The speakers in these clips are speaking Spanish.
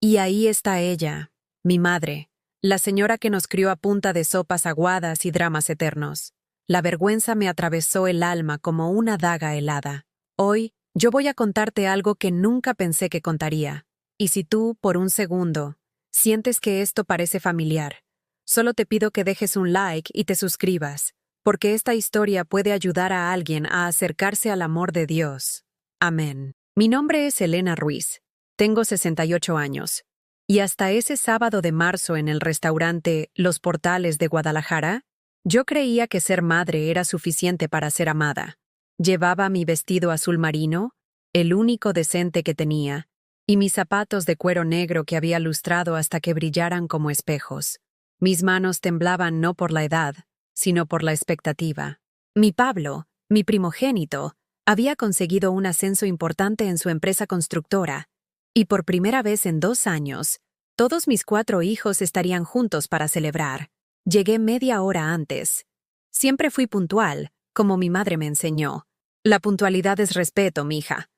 Y ahí está ella, mi madre, la señora que nos crió a punta de sopas aguadas y dramas eternos. La vergüenza me atravesó el alma como una daga helada. Hoy, yo voy a contarte algo que nunca pensé que contaría. Y si tú, por un segundo, sientes que esto parece familiar, solo te pido que dejes un like y te suscribas, porque esta historia puede ayudar a alguien a acercarse al amor de Dios. Amén. Mi nombre es Elena Ruiz. Tengo 68 años. Y hasta ese sábado de marzo en el restaurante Los Portales de Guadalajara, yo creía que ser madre era suficiente para ser amada. Llevaba mi vestido azul marino, el único decente que tenía, y mis zapatos de cuero negro que había lustrado hasta que brillaran como espejos. Mis manos temblaban no por la edad, sino por la expectativa. Mi Pablo, mi primogénito, había conseguido un ascenso importante en su empresa constructora, y por primera vez en 2 años, todos mis 4 hijos estarían juntos para celebrar. Llegué media hora antes. Siempre fui puntual, como mi madre me enseñó. La puntualidad es respeto, mija,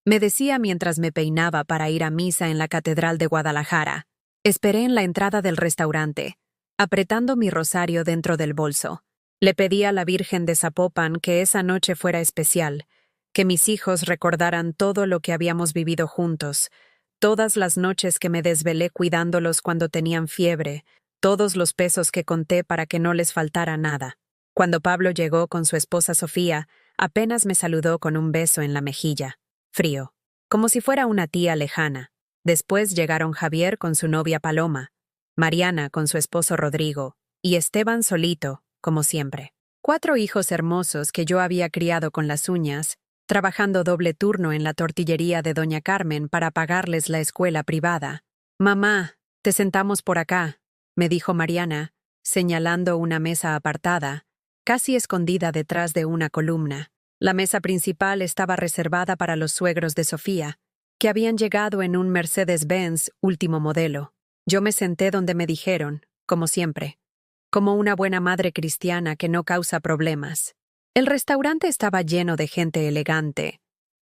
me decía mientras me peinaba para ir a misa en la Catedral de Guadalajara. Esperé en la entrada del restaurante, apretando mi rosario dentro del bolso. Le pedí a la Virgen de Zapopan que esa noche fuera especial, que mis hijos recordaran todo lo que habíamos vivido juntos, todas las noches que me desvelé cuidándolos cuando tenían fiebre, todos los pesos que conté para que no les faltara nada. Cuando Pablo llegó con su esposa Sofía, apenas me saludó con un beso en la mejilla, frío, como si fuera una tía lejana. Después llegaron Javier con su novia Paloma, Mariana con su esposo Rodrigo, y Esteban solito, como siempre. 4 hijos hermosos que yo había criado con las uñas, trabajando doble turno en la tortillería de Doña Carmen para pagarles la escuela privada. «Mamá, te sentamos por acá», me dijo Mariana, señalando una mesa apartada, casi escondida detrás de una columna. La mesa principal estaba reservada para los suegros de Sofía, que habían llegado en un Mercedes-Benz último modelo. Yo me senté donde me dijeron, como siempre, como una buena madre cristiana que no causa problemas. El restaurante estaba lleno de gente elegante,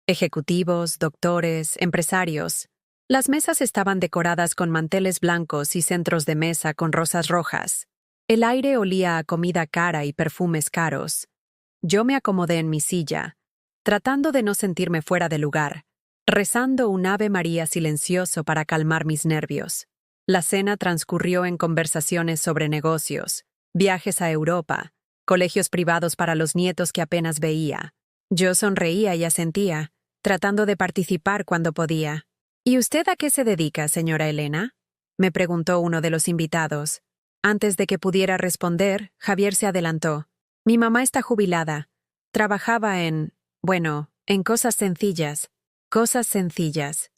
ejecutivos, doctores, empresarios. Las mesas estaban decoradas con manteles blancos y centros de mesa con rosas rojas. El aire olía a comida cara y perfumes caros. Yo me acomodé en mi silla, tratando de no sentirme fuera de lugar, rezando un Ave María silencioso para calmar mis nervios. La cena transcurrió en conversaciones sobre negocios, viajes a Europa, colegios privados para los nietos que apenas veía. Yo sonreía y asentía, tratando de participar cuando podía. «¿Y usted a qué se dedica, señora Elena?», me preguntó uno de los invitados. Antes de que pudiera responder, Javier se adelantó. «Mi mamá está jubilada. Trabajaba en cosas sencillas. Cosas sencillas».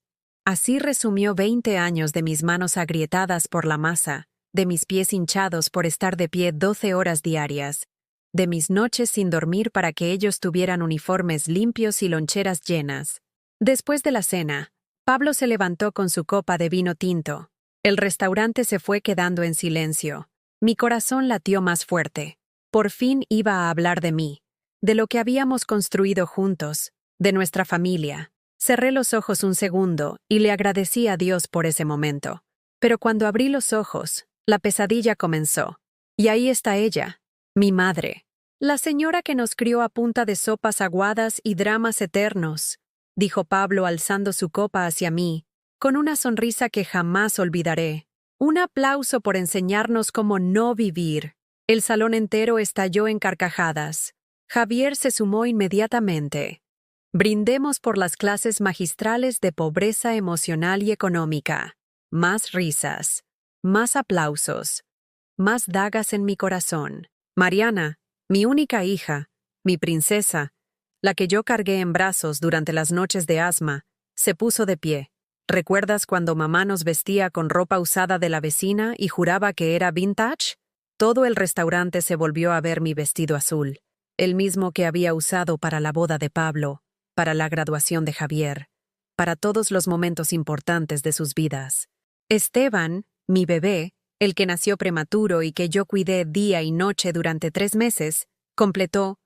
Así resumió 20 años de mis manos agrietadas por la masa, de mis pies hinchados por estar de pie 12 horas diarias, de mis noches sin dormir para que ellos tuvieran uniformes limpios y loncheras llenas. Después de la cena, Pablo se levantó con su copa de vino tinto. El restaurante se fue quedando en silencio. Mi corazón latió más fuerte. Por fin iba a hablar de mí, de lo que habíamos construido juntos, de nuestra familia. Cerré los ojos un segundo y le agradecí a Dios por ese momento. Pero cuando abrí los ojos, la pesadilla comenzó. Y ahí está ella, mi madre, la señora que nos crió a punta de sopas aguadas y dramas eternos, dijo Pablo alzando su copa hacia mí, con una sonrisa que jamás olvidaré. Un aplauso por enseñarnos cómo no vivir. El salón entero estalló en carcajadas. Javier se sumó inmediatamente. Brindemos por las clases magistrales de pobreza emocional y económica. Más risas, más aplausos, más dagas en mi corazón. Mariana, mi única hija, mi princesa, la que yo cargué en brazos durante las noches de asma, se puso de pie. ¿Recuerdas cuando mamá nos vestía con ropa usada de la vecina y juraba que era vintage? Todo el restaurante se volvió a ver mi vestido azul, el mismo que había usado para la boda de Pablo, para la graduación de Javier, para todos los momentos importantes de sus vidas. Esteban, mi bebé, el que nació prematuro y que yo cuidé día y noche durante 3 meses, completó,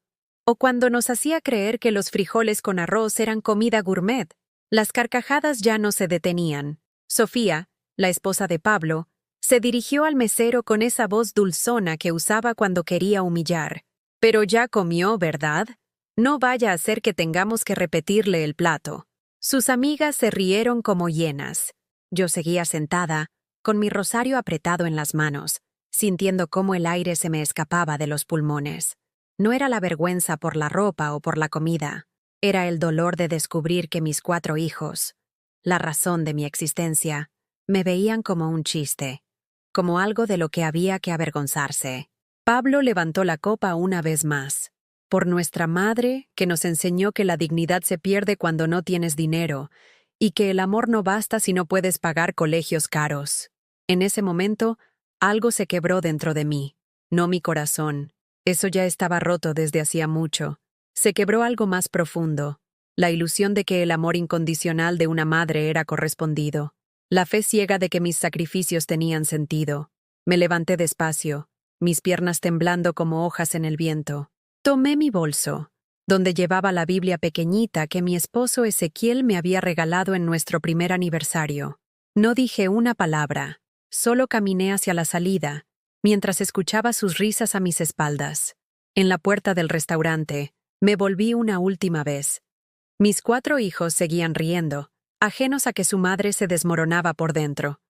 o cuando nos hacía creer que los frijoles con arroz eran comida gourmet. Las carcajadas ya no se detenían. Sofía, la esposa de Pablo, se dirigió al mesero con esa voz dulzona que usaba cuando quería humillar. «Pero ya comió, ¿verdad? No vaya a ser que tengamos que repetirle el plato». Sus amigas se rieron como hienas. Yo seguía sentada, con mi rosario apretado en las manos, sintiendo cómo el aire se me escapaba de los pulmones. No era la vergüenza por la ropa o por la comida. Era el dolor de descubrir que mis 4 hijos, la razón de mi existencia, me veían como un chiste, como algo de lo que había que avergonzarse. Pablo levantó la copa una vez más. Por nuestra madre, que nos enseñó que la dignidad se pierde cuando no tienes dinero, y que el amor no basta si no puedes pagar colegios caros. En ese momento, algo se quebró dentro de mí, no mi corazón. Eso ya estaba roto desde hacía mucho. Se quebró algo más profundo, la ilusión de que el amor incondicional de una madre era correspondido, la fe ciega de que mis sacrificios tenían sentido. Me levanté despacio, mis piernas temblando como hojas en el viento. Tomé mi bolso, donde llevaba la Biblia pequeñita que mi esposo Ezequiel me había regalado en nuestro primer aniversario. No dije una palabra, solo caminé hacia la salida, mientras escuchaba sus risas a mis espaldas. En la puerta del restaurante, me volví una última vez. Mis 4 hijos seguían riendo, ajenos a que su madre se desmoronaba por dentro.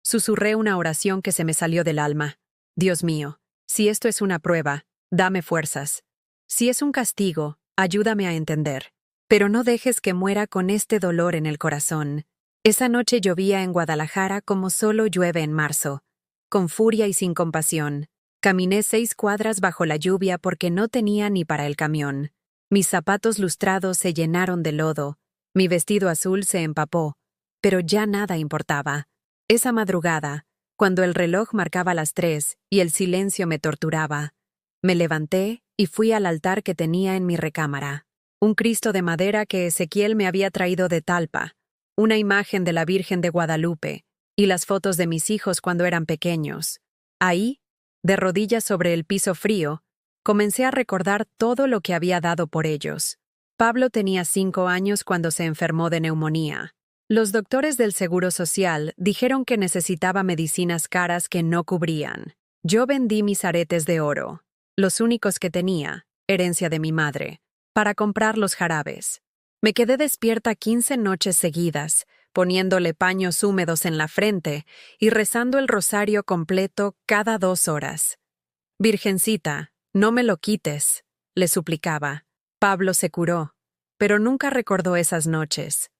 Susurré una oración que se me salió del alma. Dios mío, si esto es una prueba, dame fuerzas. Si es un castigo, ayúdame a entender. Pero no dejes que muera con este dolor en el corazón. Esa noche llovía en Guadalajara como solo llueve en marzo, con furia y sin compasión. Caminé 6 cuadras bajo la lluvia porque no tenía ni para el camión. Mis zapatos lustrados se llenaron de lodo, mi vestido azul se empapó, pero ya nada importaba. Esa madrugada, cuando el reloj marcaba las 3 y el silencio me torturaba, me levanté y fui al altar que tenía en mi recámara. Un Cristo de madera que Ezequiel me había traído de Talpa, una imagen de la Virgen de Guadalupe y las fotos de mis hijos cuando eran pequeños. Ahí, de rodillas sobre el piso frío, comencé a recordar todo lo que había dado por ellos. Pablo tenía 5 años cuando se enfermó de neumonía. Los doctores del Seguro Social dijeron que necesitaba medicinas caras que no cubrían. Yo vendí mis aretes de oro, los únicos que tenía, herencia de mi madre, para comprar los jarabes. Me quedé despierta 15 noches seguidas, poniéndole paños húmedos en la frente y rezando el rosario completo cada 2 horas. «Virgencita, no me lo quites», le suplicaba. Pablo se curó, pero nunca recordó esas noches.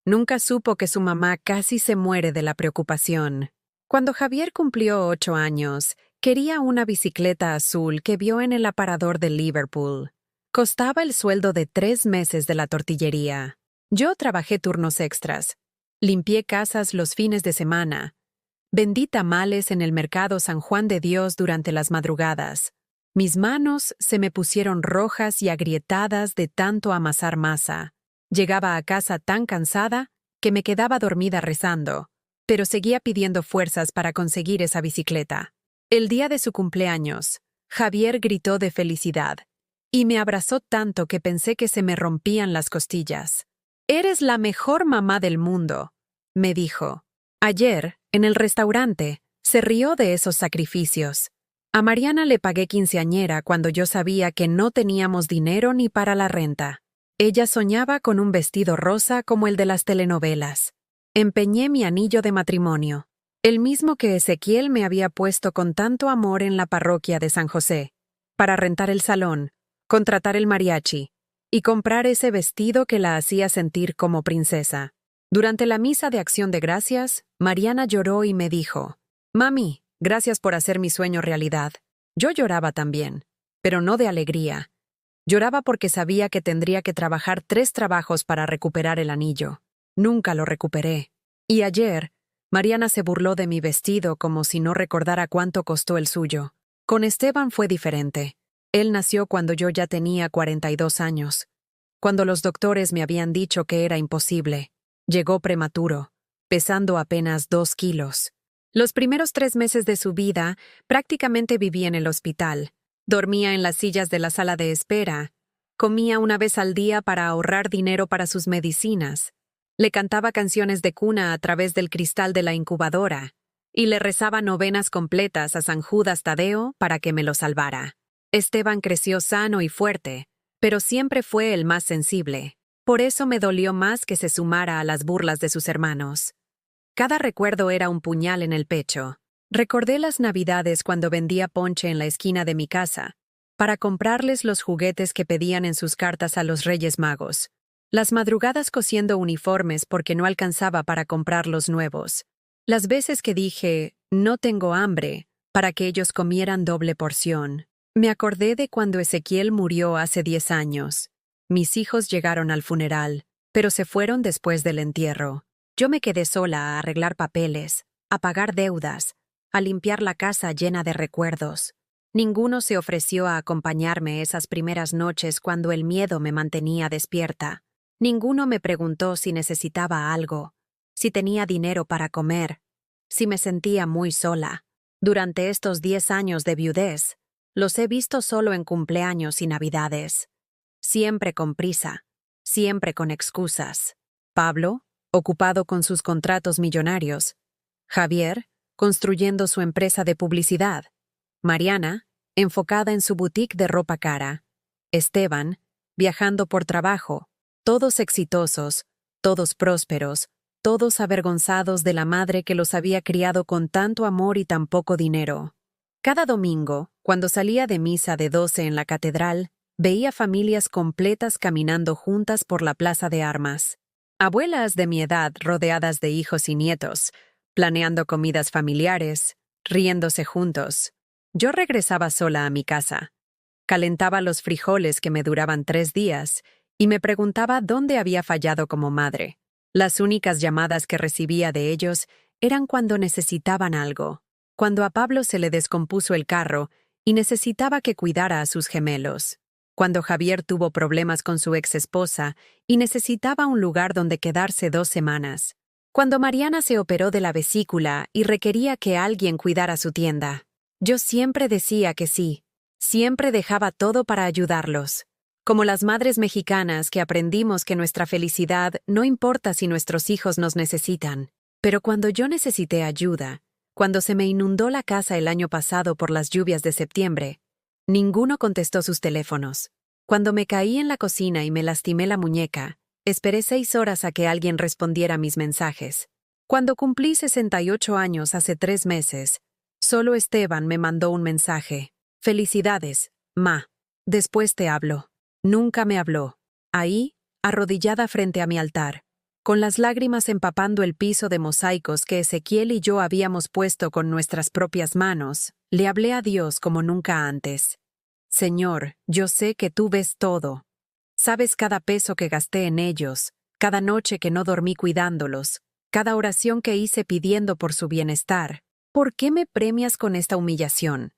Nunca supo que su mamá casi se muere de la preocupación. Cuando Javier cumplió 8 años, quería una bicicleta azul que vio en el aparador de Liverpool. Costaba el sueldo de 3 meses de la tortillería. Yo trabajé turnos extras. Limpié casas los fines de semana. Vendí tamales en el mercado San Juan de Dios durante las madrugadas. Mis manos se me pusieron rojas y agrietadas de tanto amasar masa. Llegaba a casa tan cansada que me quedaba dormida rezando, pero seguía pidiendo fuerzas para conseguir esa bicicleta. El día de su cumpleaños, Javier gritó de felicidad y me abrazó tanto que pensé que se me rompían las costillas. «Eres la mejor mamá del mundo», me dijo. Ayer, en el restaurante, se rió de esos sacrificios. A Mariana le pagué quinceañera cuando yo sabía que no teníamos dinero ni para la renta. Ella soñaba con un vestido rosa como el de las telenovelas. Empeñé mi anillo de matrimonio, el mismo que Ezequiel me había puesto con tanto amor en la parroquia de San José, para rentar el salón, contratar el mariachi y comprar ese vestido que la hacía sentir como princesa. Durante la misa de Acción de Gracias, Mariana lloró y me dijo: «Mami, gracias por hacer mi sueño realidad». Yo lloraba también, pero no de alegría. Lloraba porque sabía que tendría que trabajar 3 trabajos para recuperar el anillo. Nunca lo recuperé. Y ayer, Mariana se burló de mi vestido como si no recordara cuánto costó el suyo. Con Esteban fue diferente. Él nació cuando yo ya tenía 42 años, cuando los doctores me habían dicho que era imposible. Llegó prematuro, pesando apenas 2 kilos. Los primeros 3 meses de su vida prácticamente viví en el hospital. Dormía en las sillas de la sala de espera. Comía una vez al día para ahorrar dinero para sus medicinas. Le cantaba canciones de cuna a través del cristal de la incubadora y le rezaba novenas completas a San Judas Tadeo para que me lo salvara. Esteban creció sano y fuerte, pero siempre fue el más sensible. Por eso me dolió más que se sumara a las burlas de sus hermanos. Cada recuerdo era un puñal en el pecho. Recordé las Navidades cuando vendía ponche en la esquina de mi casa, para comprarles los juguetes que pedían en sus cartas a los Reyes Magos. Las madrugadas cosiendo uniformes porque no alcanzaba para comprar los nuevos. Las veces que dije, no tengo hambre, para que ellos comieran doble porción. Me acordé de cuando Ezequiel murió hace 10 años. Mis hijos llegaron al funeral, pero se fueron después del entierro. Yo me quedé sola a arreglar papeles, a pagar deudas, a limpiar la casa llena de recuerdos. Ninguno se ofreció a acompañarme esas primeras noches cuando el miedo me mantenía despierta. Ninguno me preguntó si necesitaba algo, si tenía dinero para comer, si me sentía muy sola. Durante estos 10 años de viudez, los he visto solo en cumpleaños y Navidades. Siempre con prisa, siempre con excusas. Pablo, ocupado con sus contratos millonarios. Javier, construyendo su empresa de publicidad. Mariana, enfocada en su boutique de ropa cara. Esteban, viajando por trabajo. Todos exitosos, todos prósperos, todos avergonzados de la madre que los había criado con tanto amor y tan poco dinero. Cada domingo, cuando salía de misa de 12 en la catedral, veía familias completas caminando juntas por la plaza de armas. Abuelas de mi edad rodeadas de hijos y nietos, planeando comidas familiares, riéndose juntos. Yo regresaba sola a mi casa. Calentaba los frijoles que me duraban 3 días y me preguntaba dónde había fallado como madre. Las únicas llamadas que recibía de ellos eran cuando necesitaban algo. Cuando a Pablo se le descompuso el carro y necesitaba que cuidara a sus gemelos. Cuando Javier tuvo problemas con su exesposa y necesitaba un lugar donde quedarse 2 semanas. Cuando Mariana se operó de la vesícula y requería que alguien cuidara su tienda. Yo siempre decía que sí. Siempre dejaba todo para ayudarlos. Como las madres mexicanas que aprendimos que nuestra felicidad no importa si nuestros hijos nos necesitan. Pero cuando yo necesité ayuda, cuando se me inundó la casa el año pasado por las lluvias de septiembre, ninguno contestó sus teléfonos. Cuando me caí en la cocina y me lastimé la muñeca, esperé 6 horas a que alguien respondiera mis mensajes. Cuando cumplí 68 años hace 3 meses, solo Esteban me mandó un mensaje. Felicidades, ma. Después te hablo. Nunca me habló. Ahí, arrodillada frente a mi altar, con las lágrimas empapando el piso de mosaicos que Ezequiel y yo habíamos puesto con nuestras propias manos, le hablé a Dios como nunca antes. Señor, yo sé que tú ves todo. Sabes cada peso que gasté en ellos, cada noche que no dormí cuidándolos, cada oración que hice pidiendo por su bienestar. ¿Por qué me premias con esta humillación?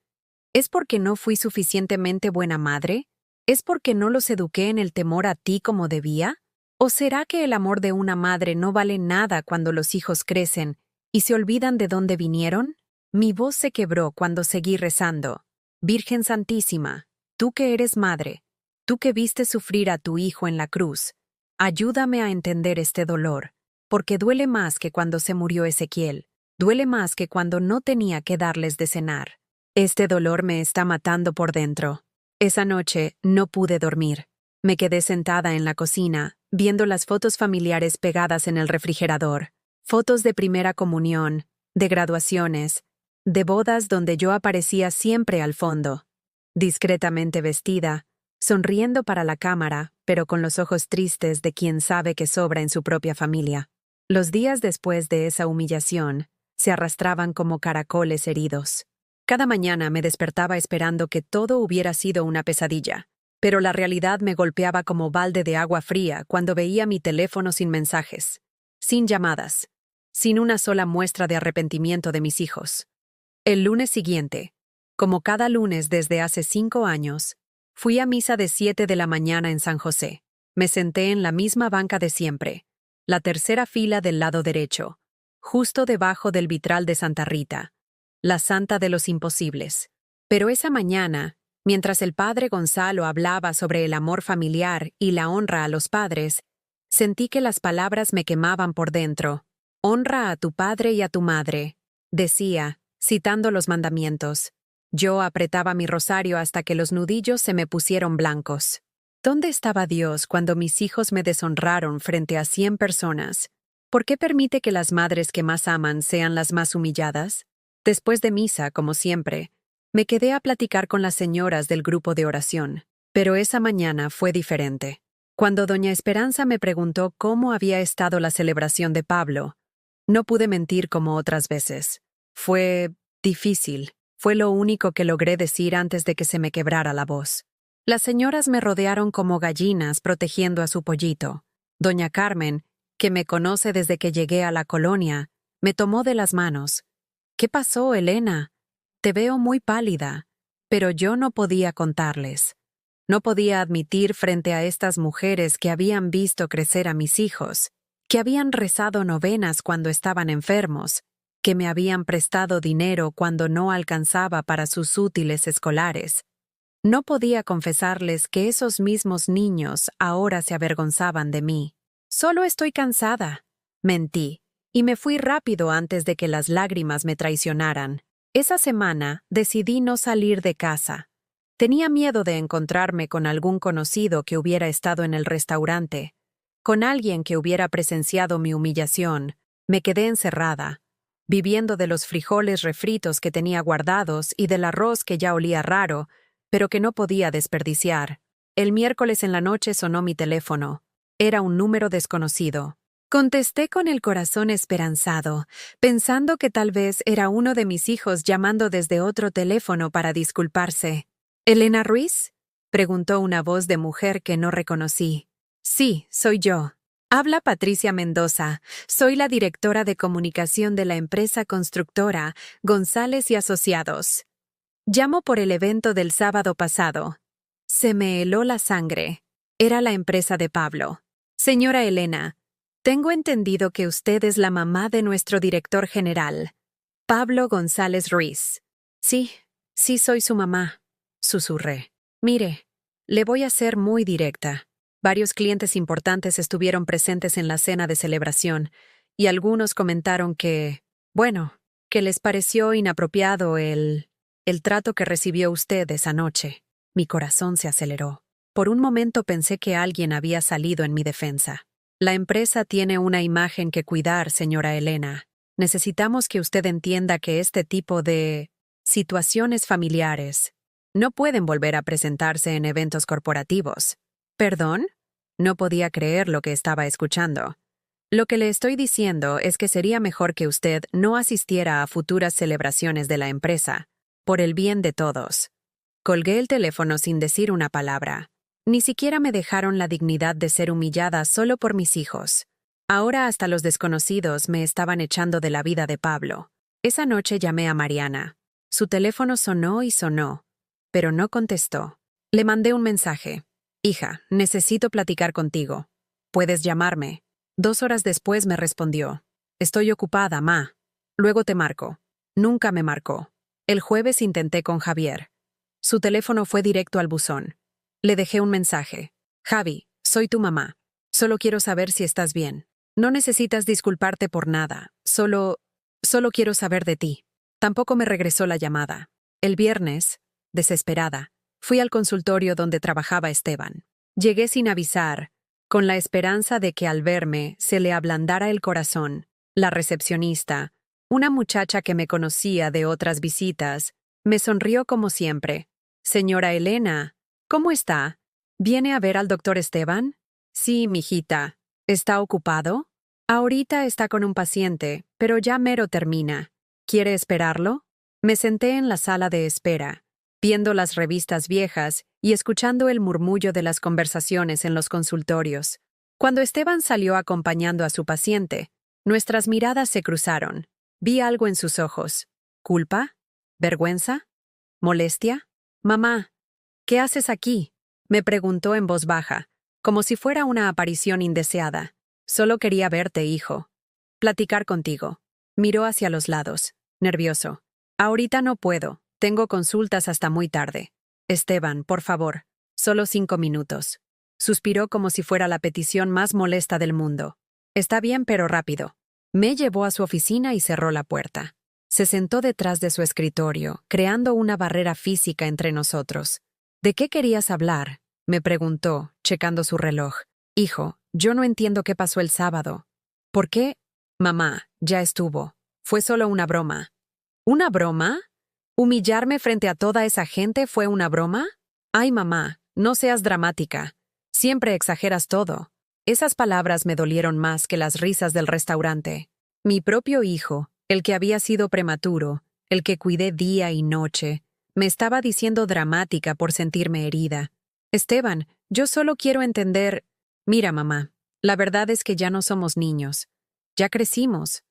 ¿Es porque no fui suficientemente buena madre? ¿Es porque no los eduqué en el temor a ti como debía? ¿O será que el amor de una madre no vale nada cuando los hijos crecen y se olvidan de dónde vinieron? Mi voz se quebró cuando seguí rezando. Virgen Santísima, tú que eres madre, tú que viste sufrir a tu hijo en la cruz, ayúdame a entender este dolor, porque duele más que cuando se murió Ezequiel, duele más que cuando no tenía que darles de cenar. Este dolor me está matando por dentro. Esa noche no pude dormir. Me quedé sentada en la cocina, viendo las fotos familiares pegadas en el refrigerador. Fotos de primera comunión, de graduaciones, de bodas donde yo aparecía siempre al fondo. Discretamente vestida, sonriendo para la cámara, pero con los ojos tristes de quien sabe que sobra en su propia familia. Los días después de esa humillación, se arrastraban como caracoles heridos. Cada mañana me despertaba esperando que todo hubiera sido una pesadilla, pero la realidad me golpeaba como balde de agua fría cuando veía mi teléfono sin mensajes, sin llamadas, sin una sola muestra de arrepentimiento de mis hijos. El lunes siguiente, como cada lunes desde hace 5 años, fui a misa de 7 de la mañana en San José. Me senté en la misma banca de siempre, la tercera fila del lado derecho, justo debajo del vitral de Santa Rita, la santa de los imposibles. Pero esa mañana, mientras el padre Gonzalo hablaba sobre el amor familiar y la honra a los padres, Sentí que las palabras me quemaban por dentro. Honra a tu padre y a tu madre, decía, citando los mandamientos. Yo apretaba mi rosario hasta que los nudillos se me pusieron blancos. ¿Dónde estaba Dios cuando mis hijos me deshonraron frente a 100 personas? ¿Por qué permite que las madres que más aman sean las más humilladas? Después de misa, como siempre, me quedé a platicar con las señoras del grupo de oración. Pero esa mañana fue diferente. Cuando doña Esperanza me preguntó cómo había estado la celebración de Pablo, no pude mentir como otras veces. Fue difícil. Fue lo único que logré decir antes de que se me quebrara la voz. Las señoras me rodearon como gallinas protegiendo a su pollito. Doña Carmen, que me conoce desde que llegué a la colonia, me tomó de las manos. «¿Qué pasó, Elena? Te veo muy pálida». Pero yo no podía contarles. No podía admitir frente a estas mujeres que habían visto crecer a mis hijos, que habían rezado novenas cuando estaban enfermos, que me habían prestado dinero cuando no alcanzaba para sus útiles escolares. No podía confesarles que esos mismos niños ahora se avergonzaban de mí. «Solo estoy cansada», mentí, y me fui rápido antes de que las lágrimas me traicionaran. Esa semana decidí no salir de casa. Tenía miedo de encontrarme con algún conocido que hubiera estado en el restaurante, con alguien que hubiera presenciado mi humillación. Me quedé encerrada, viviendo de los frijoles refritos que tenía guardados y del arroz que ya olía raro, pero que no podía desperdiciar. El miércoles en la noche sonó mi teléfono. Era un número desconocido. Contesté con el corazón esperanzado, pensando que tal vez era uno de mis hijos llamando desde otro teléfono para disculparse. «¿Elena Ruiz?», preguntó una voz de mujer que no reconocí. «Sí, soy yo». «Habla Patricia Mendoza. Soy la directora de comunicación de la empresa constructora González y Asociados. Llamo por el evento del sábado pasado». Se me heló la sangre. Era la empresa de Pablo. «Señora Elena, tengo entendido que usted es la mamá de nuestro director general, Pablo González Ruiz». «Sí, soy su mamá», susurré. «Mire, le voy a ser muy directa. Varios clientes importantes estuvieron presentes en la cena de celebración, y algunos comentaron que les pareció inapropiado el trato que recibió usted esa noche». Mi corazón se aceleró. Por un momento pensé que alguien había salido en mi defensa. «La empresa tiene una imagen que cuidar, señora Elena. Necesitamos que usted entienda que este tipo de situaciones familiares no pueden volver a presentarse en eventos corporativos». «¿Perdón?». No podía creer lo que estaba escuchando. «Lo que le estoy diciendo es que sería mejor que usted no asistiera a futuras celebraciones de la empresa, por el bien de todos». Colgué el teléfono sin decir una palabra. Ni siquiera me dejaron la dignidad de ser humillada solo por mis hijos. Ahora hasta los desconocidos me estaban echando de la vida de Pablo. Esa noche llamé a Mariana. Su teléfono sonó y sonó, pero no contestó. Le mandé un mensaje. «Hija, necesito platicar contigo. ¿Puedes llamarme?». 2 horas después me respondió. «Estoy ocupada, ma. Luego te marco». Nunca me marcó. El jueves intenté con Javier. Su teléfono fue directo al buzón. Le dejé un mensaje. «Javi, soy tu mamá. Solo quiero saber si estás bien. No necesitas disculparte por nada. Solo quiero saber de ti». Tampoco me regresó la llamada. El viernes, desesperada, fui al consultorio donde trabajaba Esteban. Llegué sin avisar, con la esperanza de que al verme se le ablandara el corazón. La recepcionista, una muchacha que me conocía de otras visitas, me sonrió como siempre. «Señora Elena, ¿cómo está? ¿Viene a ver al doctor Esteban?». «Sí, mijita. ¿Está ocupado?». «Ahorita está con un paciente, pero ya mero termina. ¿Quiere esperarlo?». Me senté en la sala de espera, viendo las revistas viejas y escuchando el murmullo de las conversaciones en los consultorios. Cuando Esteban salió acompañando a su paciente, nuestras miradas se cruzaron. Vi algo en sus ojos. ¿Culpa? ¿Vergüenza? ¿Molestia? «Mamá, ¿qué haces aquí?», me preguntó en voz baja, como si fuera una aparición indeseada. «Solo quería verte, hijo. Platicar contigo». Miró hacia los lados, nervioso. «Ahorita no puedo. Tengo consultas hasta muy tarde. Esteban, por favor, solo 5 minutos». Suspiró como si fuera la petición más molesta del mundo. Está bien, pero rápido. Me llevó a su oficina y cerró la puerta. Se sentó detrás de su escritorio, creando una barrera física entre nosotros. ¿De qué querías hablar?, me preguntó, checando su reloj. Hijo, yo no entiendo qué pasó el sábado. ¿Por qué? Mamá, ya estuvo. Fue solo una broma. ¿Una broma? ¿Humillarme frente a toda esa gente fue una broma? Ay, mamá, no seas dramática. Siempre exageras todo. Esas palabras me dolieron más que las risas del restaurante. Mi propio hijo, el que había sido prematuro, el que cuidé día y noche, me estaba diciendo dramática por sentirme herida. Esteban, yo solo quiero entender. Mira, mamá, la verdad es que ya no somos niños. Ya crecimos.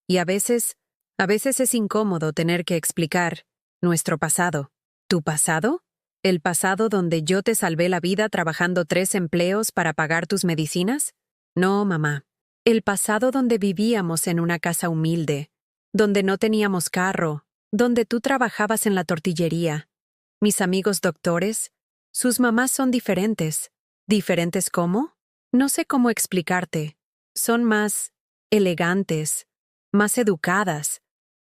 Y a veces es incómodo tener que explicar nuestro pasado. ¿Tu pasado? ¿El pasado donde yo te salvé la vida trabajando 3 empleos para pagar tus medicinas? No, mamá. El pasado donde vivíamos en una casa humilde, donde no teníamos carro, donde tú trabajabas en la tortillería. Mis amigos doctores, sus mamás son diferentes. ¿Diferentes cómo? No sé cómo explicarte. Son más elegantes, más educadas.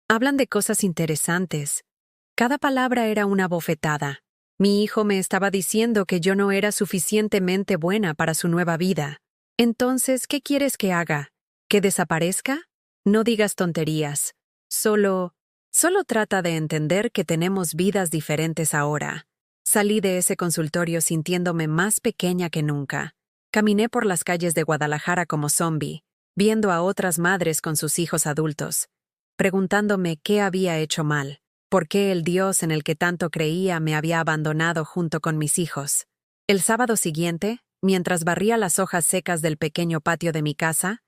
Hablan de cosas interesantes. Cada palabra era una bofetada. Mi hijo me estaba diciendo que yo no era suficientemente buena para su nueva vida. Entonces, ¿qué quieres que haga? ¿Que desaparezca? No digas tonterías. Solo trata de entender que tenemos vidas diferentes ahora. Salí de ese consultorio sintiéndome más pequeña que nunca. Caminé por las calles de Guadalajara como zombie, viendo a otras madres con sus hijos adultos, preguntándome qué había hecho mal, por qué el Dios en el que tanto creía me había abandonado junto con mis hijos. El sábado siguiente, mientras barría las hojas secas del pequeño patio de mi casa,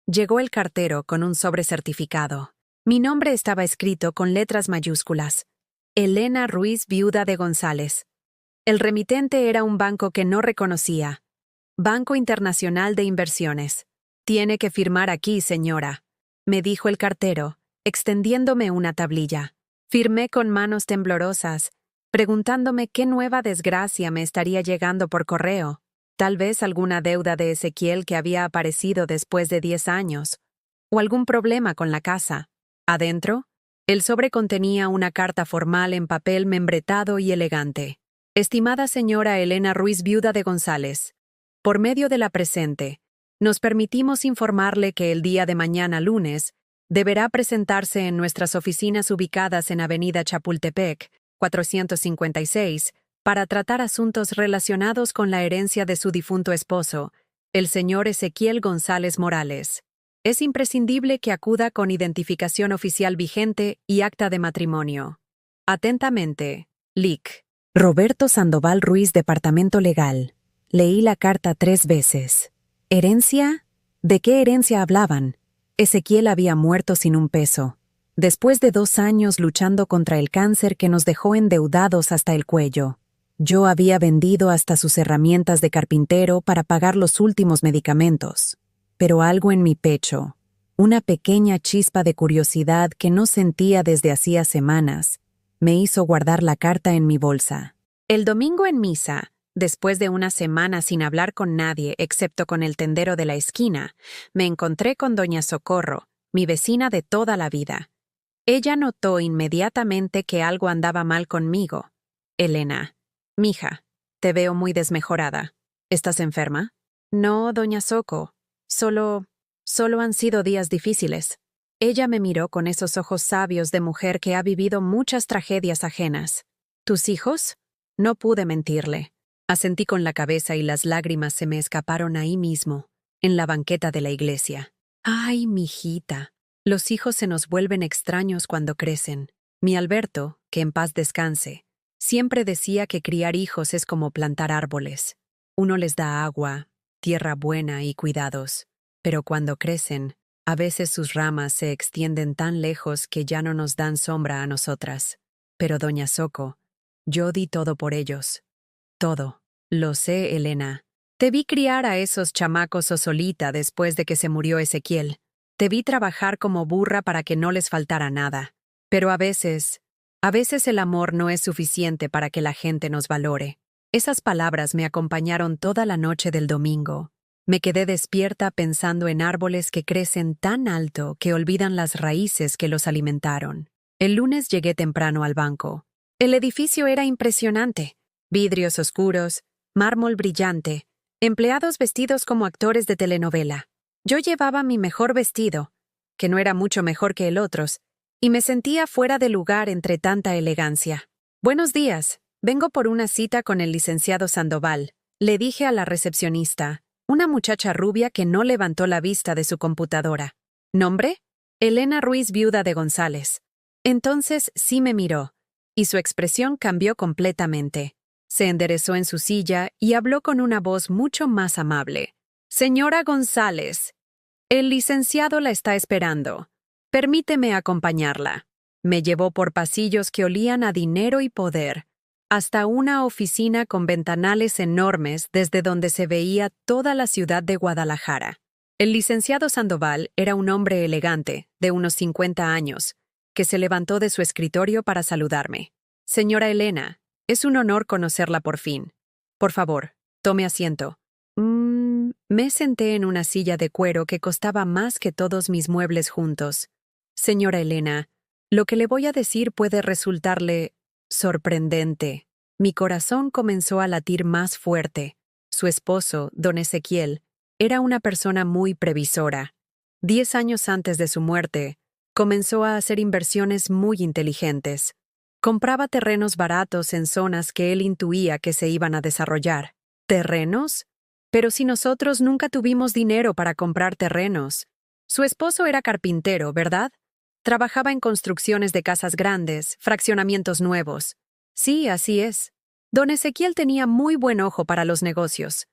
llegó el cartero con un sobre certificado. Mi nombre estaba escrito con letras mayúsculas. Elena Ruiz, viuda de González. El remitente era un banco que no reconocía. Banco Internacional de Inversiones. Tiene que firmar aquí, señora, me dijo el cartero, extendiéndome una tablilla. Firmé con manos temblorosas, preguntándome qué nueva desgracia me estaría llegando por correo. Tal vez alguna deuda de Ezequiel que había aparecido después de 10 años, o algún problema con la casa. Adentro, el sobre contenía una carta formal en papel membretado y elegante. Estimada señora Elena Ruiz, viuda de González, por medio de la presente, nos permitimos informarle que el día de mañana lunes deberá presentarse en nuestras oficinas ubicadas en Avenida Chapultepec, 456, para tratar asuntos relacionados con la herencia de su difunto esposo, el señor Ezequiel González Morales. Es imprescindible que acuda con identificación oficial vigente y acta de matrimonio. Atentamente, Lic. Roberto Sandoval Ruiz, Departamento Legal. Leí la carta 3 veces. ¿Herencia? ¿De qué herencia hablaban? Ezequiel había muerto sin un peso, después de 2 años luchando contra el cáncer que nos dejó endeudados hasta el cuello. Yo había vendido hasta sus herramientas de carpintero para pagar los últimos medicamentos. Pero algo en mi pecho, una pequeña chispa de curiosidad que no sentía desde hacía semanas, me hizo guardar la carta en mi bolsa. El domingo en misa, después de una semana sin hablar con nadie excepto con el tendero de la esquina, me encontré con doña Socorro, mi vecina de toda la vida. Ella notó inmediatamente que algo andaba mal conmigo. Elena, mija, te veo muy desmejorada. ¿Estás enferma? No, doña Soco. Solo han sido días difíciles. Ella me miró con esos ojos sabios de mujer que ha vivido muchas tragedias ajenas. ¿Tus hijos? No pude mentirle. Asentí con la cabeza y las lágrimas se me escaparon ahí mismo, en la banqueta de la iglesia. Ay, mijita, los hijos se nos vuelven extraños cuando crecen. Mi Alberto, que en paz descanse, siempre decía que criar hijos es como plantar árboles. Uno les da agua, tierra buena y cuidados, pero cuando crecen, a veces sus ramas se extienden tan lejos que ya no nos dan sombra a nosotras. Pero doña Soco, yo di todo por ellos. Todo. Lo sé, Elena. Te vi criar a esos chamacos solita después de que se murió Ezequiel. Te vi trabajar como burra para que no les faltara nada. Pero a veces el amor no es suficiente para que la gente nos valore. Esas palabras me acompañaron toda la noche del domingo. Me quedé despierta pensando en árboles que crecen tan alto que olvidan las raíces que los alimentaron. El lunes llegué temprano al banco. El edificio era impresionante. Vidrios oscuros, mármol brillante, empleados vestidos como actores de telenovela. Yo llevaba mi mejor vestido, que no era mucho mejor que el otros, y me sentía fuera de lugar entre tanta elegancia. «Buenos días, vengo por una cita con el licenciado Sandoval», le dije a la recepcionista, una muchacha rubia que no levantó la vista de su computadora. ¿Nombre? Elena Ruiz, viuda de González. Entonces sí me miró, y su expresión cambió completamente. Se enderezó en su silla y habló con una voz mucho más amable. «Señora González, el licenciado la está esperando. Permíteme acompañarla». Me llevó por pasillos que olían a dinero y poder, hasta una oficina con ventanales enormes desde donde se veía toda la ciudad de Guadalajara. El licenciado Sandoval era un hombre elegante, de unos 50 años, que se levantó de su escritorio para saludarme. «Señora Elena, es un honor conocerla por fin. Por favor, tome asiento». Me senté en una silla de cuero que costaba más que todos mis muebles juntos. «Señora Elena, lo que le voy a decir puede resultarle sorprendente». Mi corazón comenzó a latir más fuerte. Su esposo, don Ezequiel, era una persona muy previsora. 10 años antes de su muerte, comenzó a hacer inversiones muy inteligentes. Compraba terrenos baratos en zonas que él intuía que se iban a desarrollar. ¿Terrenos? Pero si nosotros nunca tuvimos dinero para comprar terrenos. Su esposo era carpintero, ¿verdad? Trabajaba en construcciones de casas grandes, fraccionamientos nuevos. Sí, así es. Don Ezequiel tenía muy buen ojo para los negocios.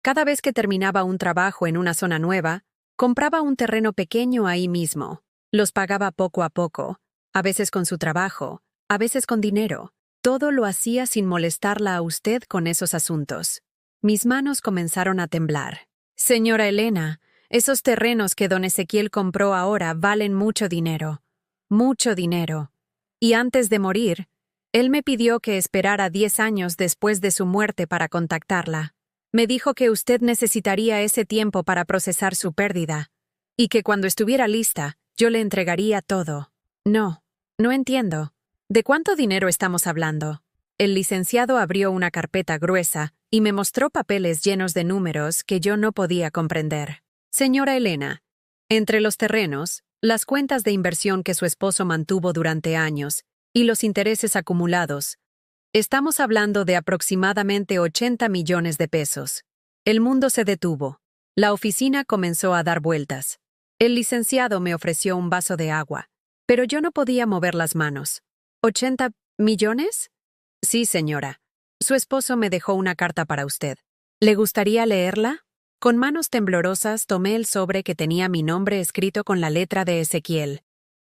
Cada vez que terminaba un trabajo en una zona nueva, compraba un terreno pequeño ahí mismo. Los pagaba poco a poco, a veces con su trabajo, a veces con dinero. Todo lo hacía sin molestarla a usted con esos asuntos. Mis manos comenzaron a temblar. «Señora Elena, esos terrenos que don Ezequiel compró ahora valen mucho dinero. Mucho dinero. Y antes de morir, él me pidió que esperara 10 años después de su muerte para contactarla. Me dijo que usted necesitaría ese tiempo para procesar su pérdida, y que cuando estuviera lista, yo le entregaría todo». «No, no entiendo. ¿De cuánto dinero estamos hablando?» El licenciado abrió una carpeta gruesa y me mostró papeles llenos de números que yo no podía comprender. «Señora Elena, entre los terrenos, las cuentas de inversión que su esposo mantuvo durante años y los intereses acumulados, estamos hablando de aproximadamente 80 millones de pesos. El mundo se detuvo. La oficina comenzó a dar vueltas. El licenciado me ofreció un vaso de agua, pero yo no podía mover las manos. ¿80 millones? Sí, señora. Su esposo me dejó una carta para usted. ¿Le gustaría leerla? Con manos temblorosas tomé el sobre que tenía mi nombre escrito con la letra de Ezequiel.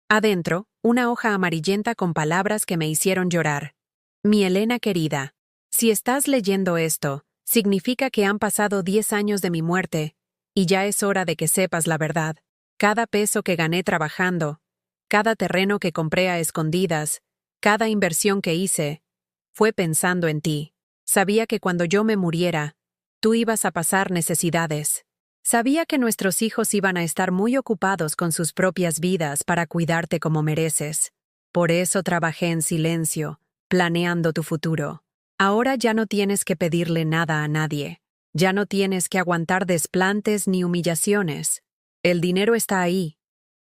Adentro, una hoja amarillenta con palabras que me hicieron llorar. «Mi Elena querida, si estás leyendo esto, significa que han pasado 10 años de mi muerte, y ya es hora de que sepas la verdad. Cada peso que gané trabajando, cada terreno que compré a escondidas, cada inversión que hice, fue pensando en ti. Sabía que cuando yo me muriera, tú ibas a pasar necesidades. Sabía que nuestros hijos iban a estar muy ocupados con sus propias vidas para cuidarte como mereces. Por eso trabajé en silencio, planeando tu futuro. Ahora ya no tienes que pedirle nada a nadie. Ya no tienes que aguantar desplantes ni humillaciones. El dinero está ahí,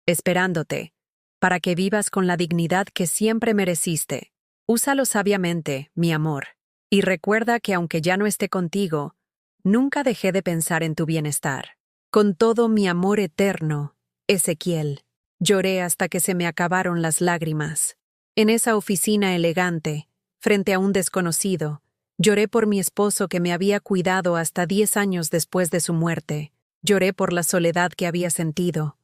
esperándote, para que vivas con la dignidad que siempre mereciste. Úsalo sabiamente, mi amor. Y recuerda que aunque ya no esté contigo, nunca dejé de pensar en tu bienestar. Con todo mi amor eterno, Ezequiel». Lloré hasta que se me acabaron las lágrimas. En esa oficina elegante, frente a un desconocido, lloré por mi esposo que me había cuidado hasta 10 años después de su muerte. Lloré por la soledad que había sentido,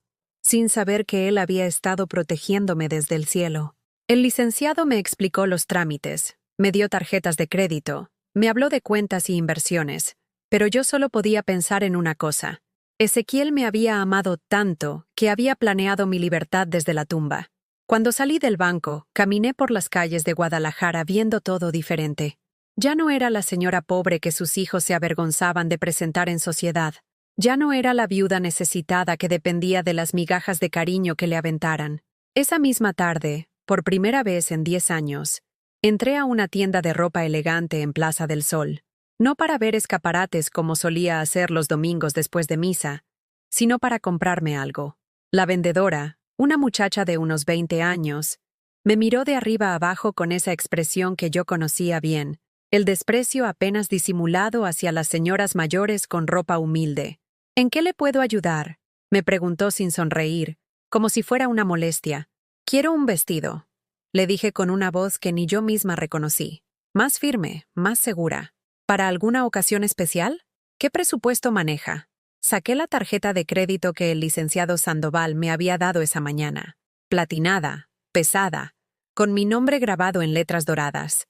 sin saber que él había estado protegiéndome desde el cielo. El licenciado me explicó los trámites, me dio tarjetas de crédito, me habló de cuentas y inversiones, pero yo solo podía pensar en una cosa. Ezequiel me había amado tanto que había planeado mi libertad desde la tumba. Cuando salí del banco, caminé por las calles de Guadalajara viendo todo diferente. Ya no era la señora pobre que sus hijos se avergonzaban de presentar en sociedad. Ya no era la viuda necesitada que dependía de las migajas de cariño que le aventaran. Esa misma tarde, por primera vez en 10 años, entré a una tienda de ropa elegante en Plaza del Sol. No para ver escaparates como solía hacer los domingos después de misa, sino para comprarme algo. La vendedora, una muchacha de unos 20 años, me miró de arriba abajo con esa expresión que yo conocía bien, el desprecio apenas disimulado hacia las señoras mayores con ropa humilde. ¿En qué le puedo ayudar?, me preguntó sin sonreír, como si fuera una molestia. Quiero un vestido, le dije con una voz que ni yo misma reconocí. Más firme, más segura. ¿Para alguna ocasión especial? ¿Qué presupuesto maneja? Saqué la tarjeta de crédito que el licenciado Sandoval me había dado esa mañana. Platinada, pesada, con mi nombre grabado en letras doradas.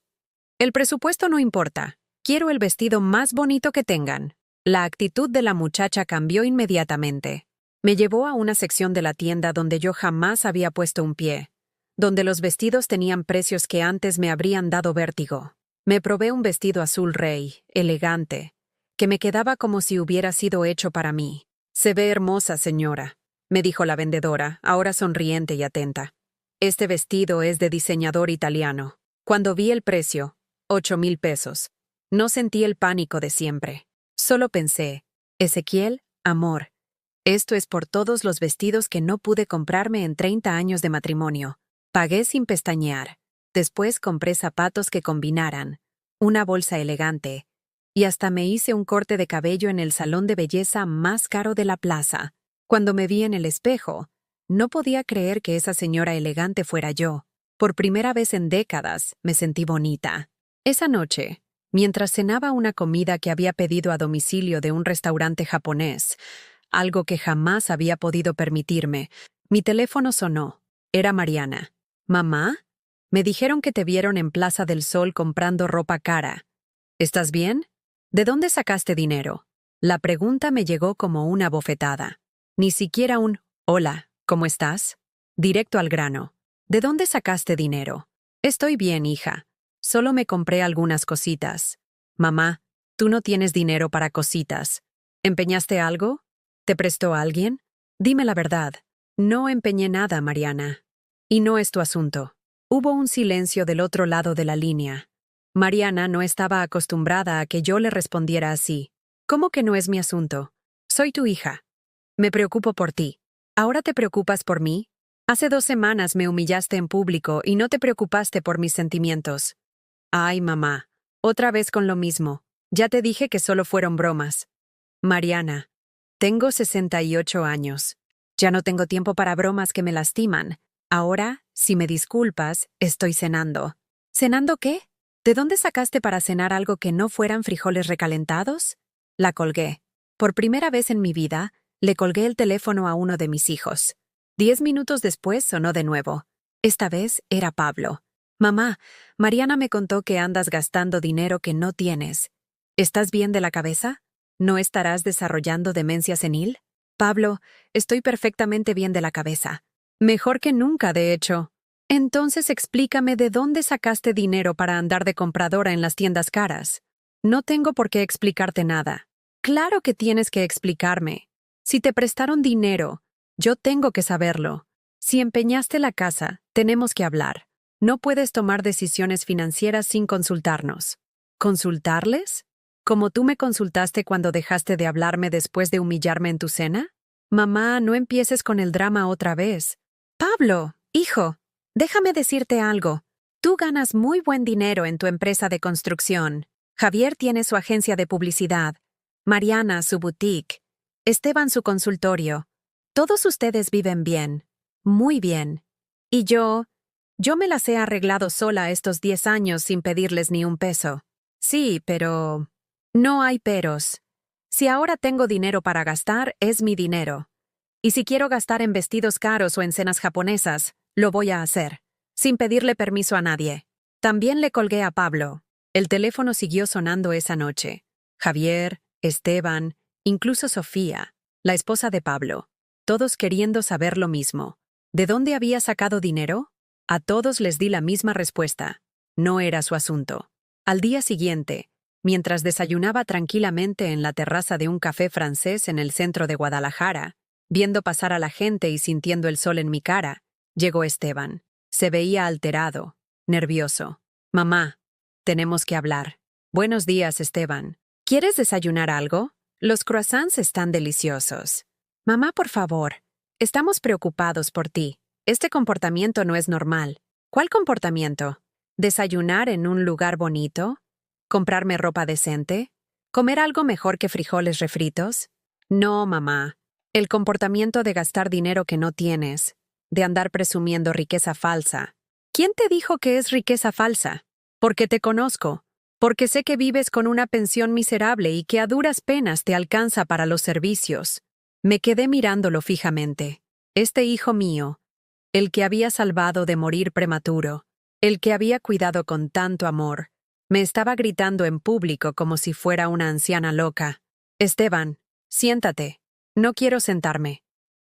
El presupuesto no importa. Quiero el vestido más bonito que tengan. La actitud de la muchacha cambió inmediatamente. Me llevó a una sección de la tienda donde yo jamás había puesto un pie, donde los vestidos tenían precios que antes me habrían dado vértigo. Me probé un vestido azul rey, elegante, que me quedaba como si hubiera sido hecho para mí. «Se ve hermosa, señora», me dijo la vendedora, ahora sonriente y atenta. «Este vestido es de diseñador italiano». Cuando vi el precio, 8,000 pesos, no sentí el pánico de siempre. Solo pensé, Ezequiel, amor, esto es por todos los vestidos que no pude comprarme en 30 años de matrimonio. Pagué sin pestañear. Después compré zapatos que combinaran, una bolsa elegante, y hasta me hice un corte de cabello en el salón de belleza más caro de la plaza. Cuando me vi en el espejo, no podía creer que esa señora elegante fuera yo. Por primera vez en décadas, me sentí bonita. Esa noche, mientras cenaba una comida que había pedido a domicilio de un restaurante japonés, algo que jamás había podido permitirme, mi teléfono sonó. Era Mariana. «¿Mamá? Me dijeron que te vieron en Plaza del Sol comprando ropa cara. ¿Estás bien? ¿De dónde sacaste dinero?». La pregunta me llegó como una bofetada. Ni siquiera un «Hola, ¿cómo estás?». Directo al grano. «¿De dónde sacaste dinero?». «Estoy bien, hija. Solo me compré algunas cositas». «Mamá, tú no tienes dinero para cositas. ¿Empeñaste algo? ¿Te prestó alguien? Dime la verdad». «No empeñé nada, Mariana. Y no es tu asunto». Hubo un silencio del otro lado de la línea. Mariana no estaba acostumbrada a que yo le respondiera así. «¿Cómo que no es mi asunto? Soy tu hija. Me preocupo por ti. ¿Ahora te preocupas por mí? Hace 2 semanas me humillaste en público y no te preocupaste por mis sentimientos». «Ay, mamá, otra vez con lo mismo. Ya te dije que solo fueron bromas». «Mariana, tengo 68 años. Ya no tengo tiempo para bromas que me lastiman. Ahora, si me disculpas, estoy cenando». «¿Cenando qué? ¿De dónde sacaste para cenar algo que no fueran frijoles recalentados?». La colgué. Por primera vez en mi vida, le colgué el teléfono a uno de mis hijos. 10 minutos después sonó de nuevo. Esta vez era Pablo. «Mamá, Mariana me contó que andas gastando dinero que no tienes. ¿Estás bien de la cabeza? ¿No estarás desarrollando demencia senil?». «Pablo, estoy perfectamente bien de la cabeza. Mejor que nunca, de hecho». «Entonces explícame de dónde sacaste dinero para andar de compradora en las tiendas caras». «No tengo por qué explicarte nada». «Claro que tienes que explicarme. Si te prestaron dinero, yo tengo que saberlo. Si empeñaste la casa, tenemos que hablar. No puedes tomar decisiones financieras sin consultarnos». «¿Consultarles? ¿Como tú me consultaste cuando dejaste de hablarme después de humillarme en tu cena?». «Mamá, no empieces con el drama otra vez». «Pablo, hijo, déjame decirte algo. Tú ganas muy buen dinero en tu empresa de construcción. Javier tiene su agencia de publicidad. Mariana su boutique. Esteban su consultorio. Todos ustedes viven bien. Muy bien. Y yo me las he arreglado sola estos 10 años sin pedirles ni un peso». «Sí, pero…». «No hay peros. Si ahora tengo dinero para gastar, es mi dinero. Y si quiero gastar en vestidos caros o en cenas japonesas, lo voy a hacer, sin pedirle permiso a nadie». También le colgué a Pablo. El teléfono siguió sonando esa noche. Javier, Esteban, incluso Sofía, la esposa de Pablo, todos queriendo saber lo mismo. ¿De dónde había sacado dinero? A todos les di la misma respuesta. No era su asunto. Al día siguiente, mientras desayunaba tranquilamente en la terraza de un café francés en el centro de Guadalajara, viendo pasar a la gente y sintiendo el sol en mi cara, llegó Esteban. Se veía alterado, nervioso. Mamá, tenemos que hablar. Buenos días, Esteban. ¿Quieres desayunar algo? Los croissants están deliciosos. Mamá, por favor. Estamos preocupados por ti. Este comportamiento no es normal. ¿Cuál comportamiento? ¿Desayunar en un lugar bonito? ¿Comprarme ropa decente? ¿Comer algo mejor que frijoles refritos? No, mamá. El comportamiento de gastar dinero que no tienes, de andar presumiendo riqueza falsa. ¿Quién te dijo que es riqueza falsa? Porque te conozco. Porque sé que vives con una pensión miserable y que a duras penas te alcanza para los servicios. Me quedé mirándolo fijamente. Este hijo mío, el que había salvado de morir prematuro, el que había cuidado con tanto amor, me estaba gritando en público como si fuera una anciana loca. Esteban, siéntate. No quiero sentarme.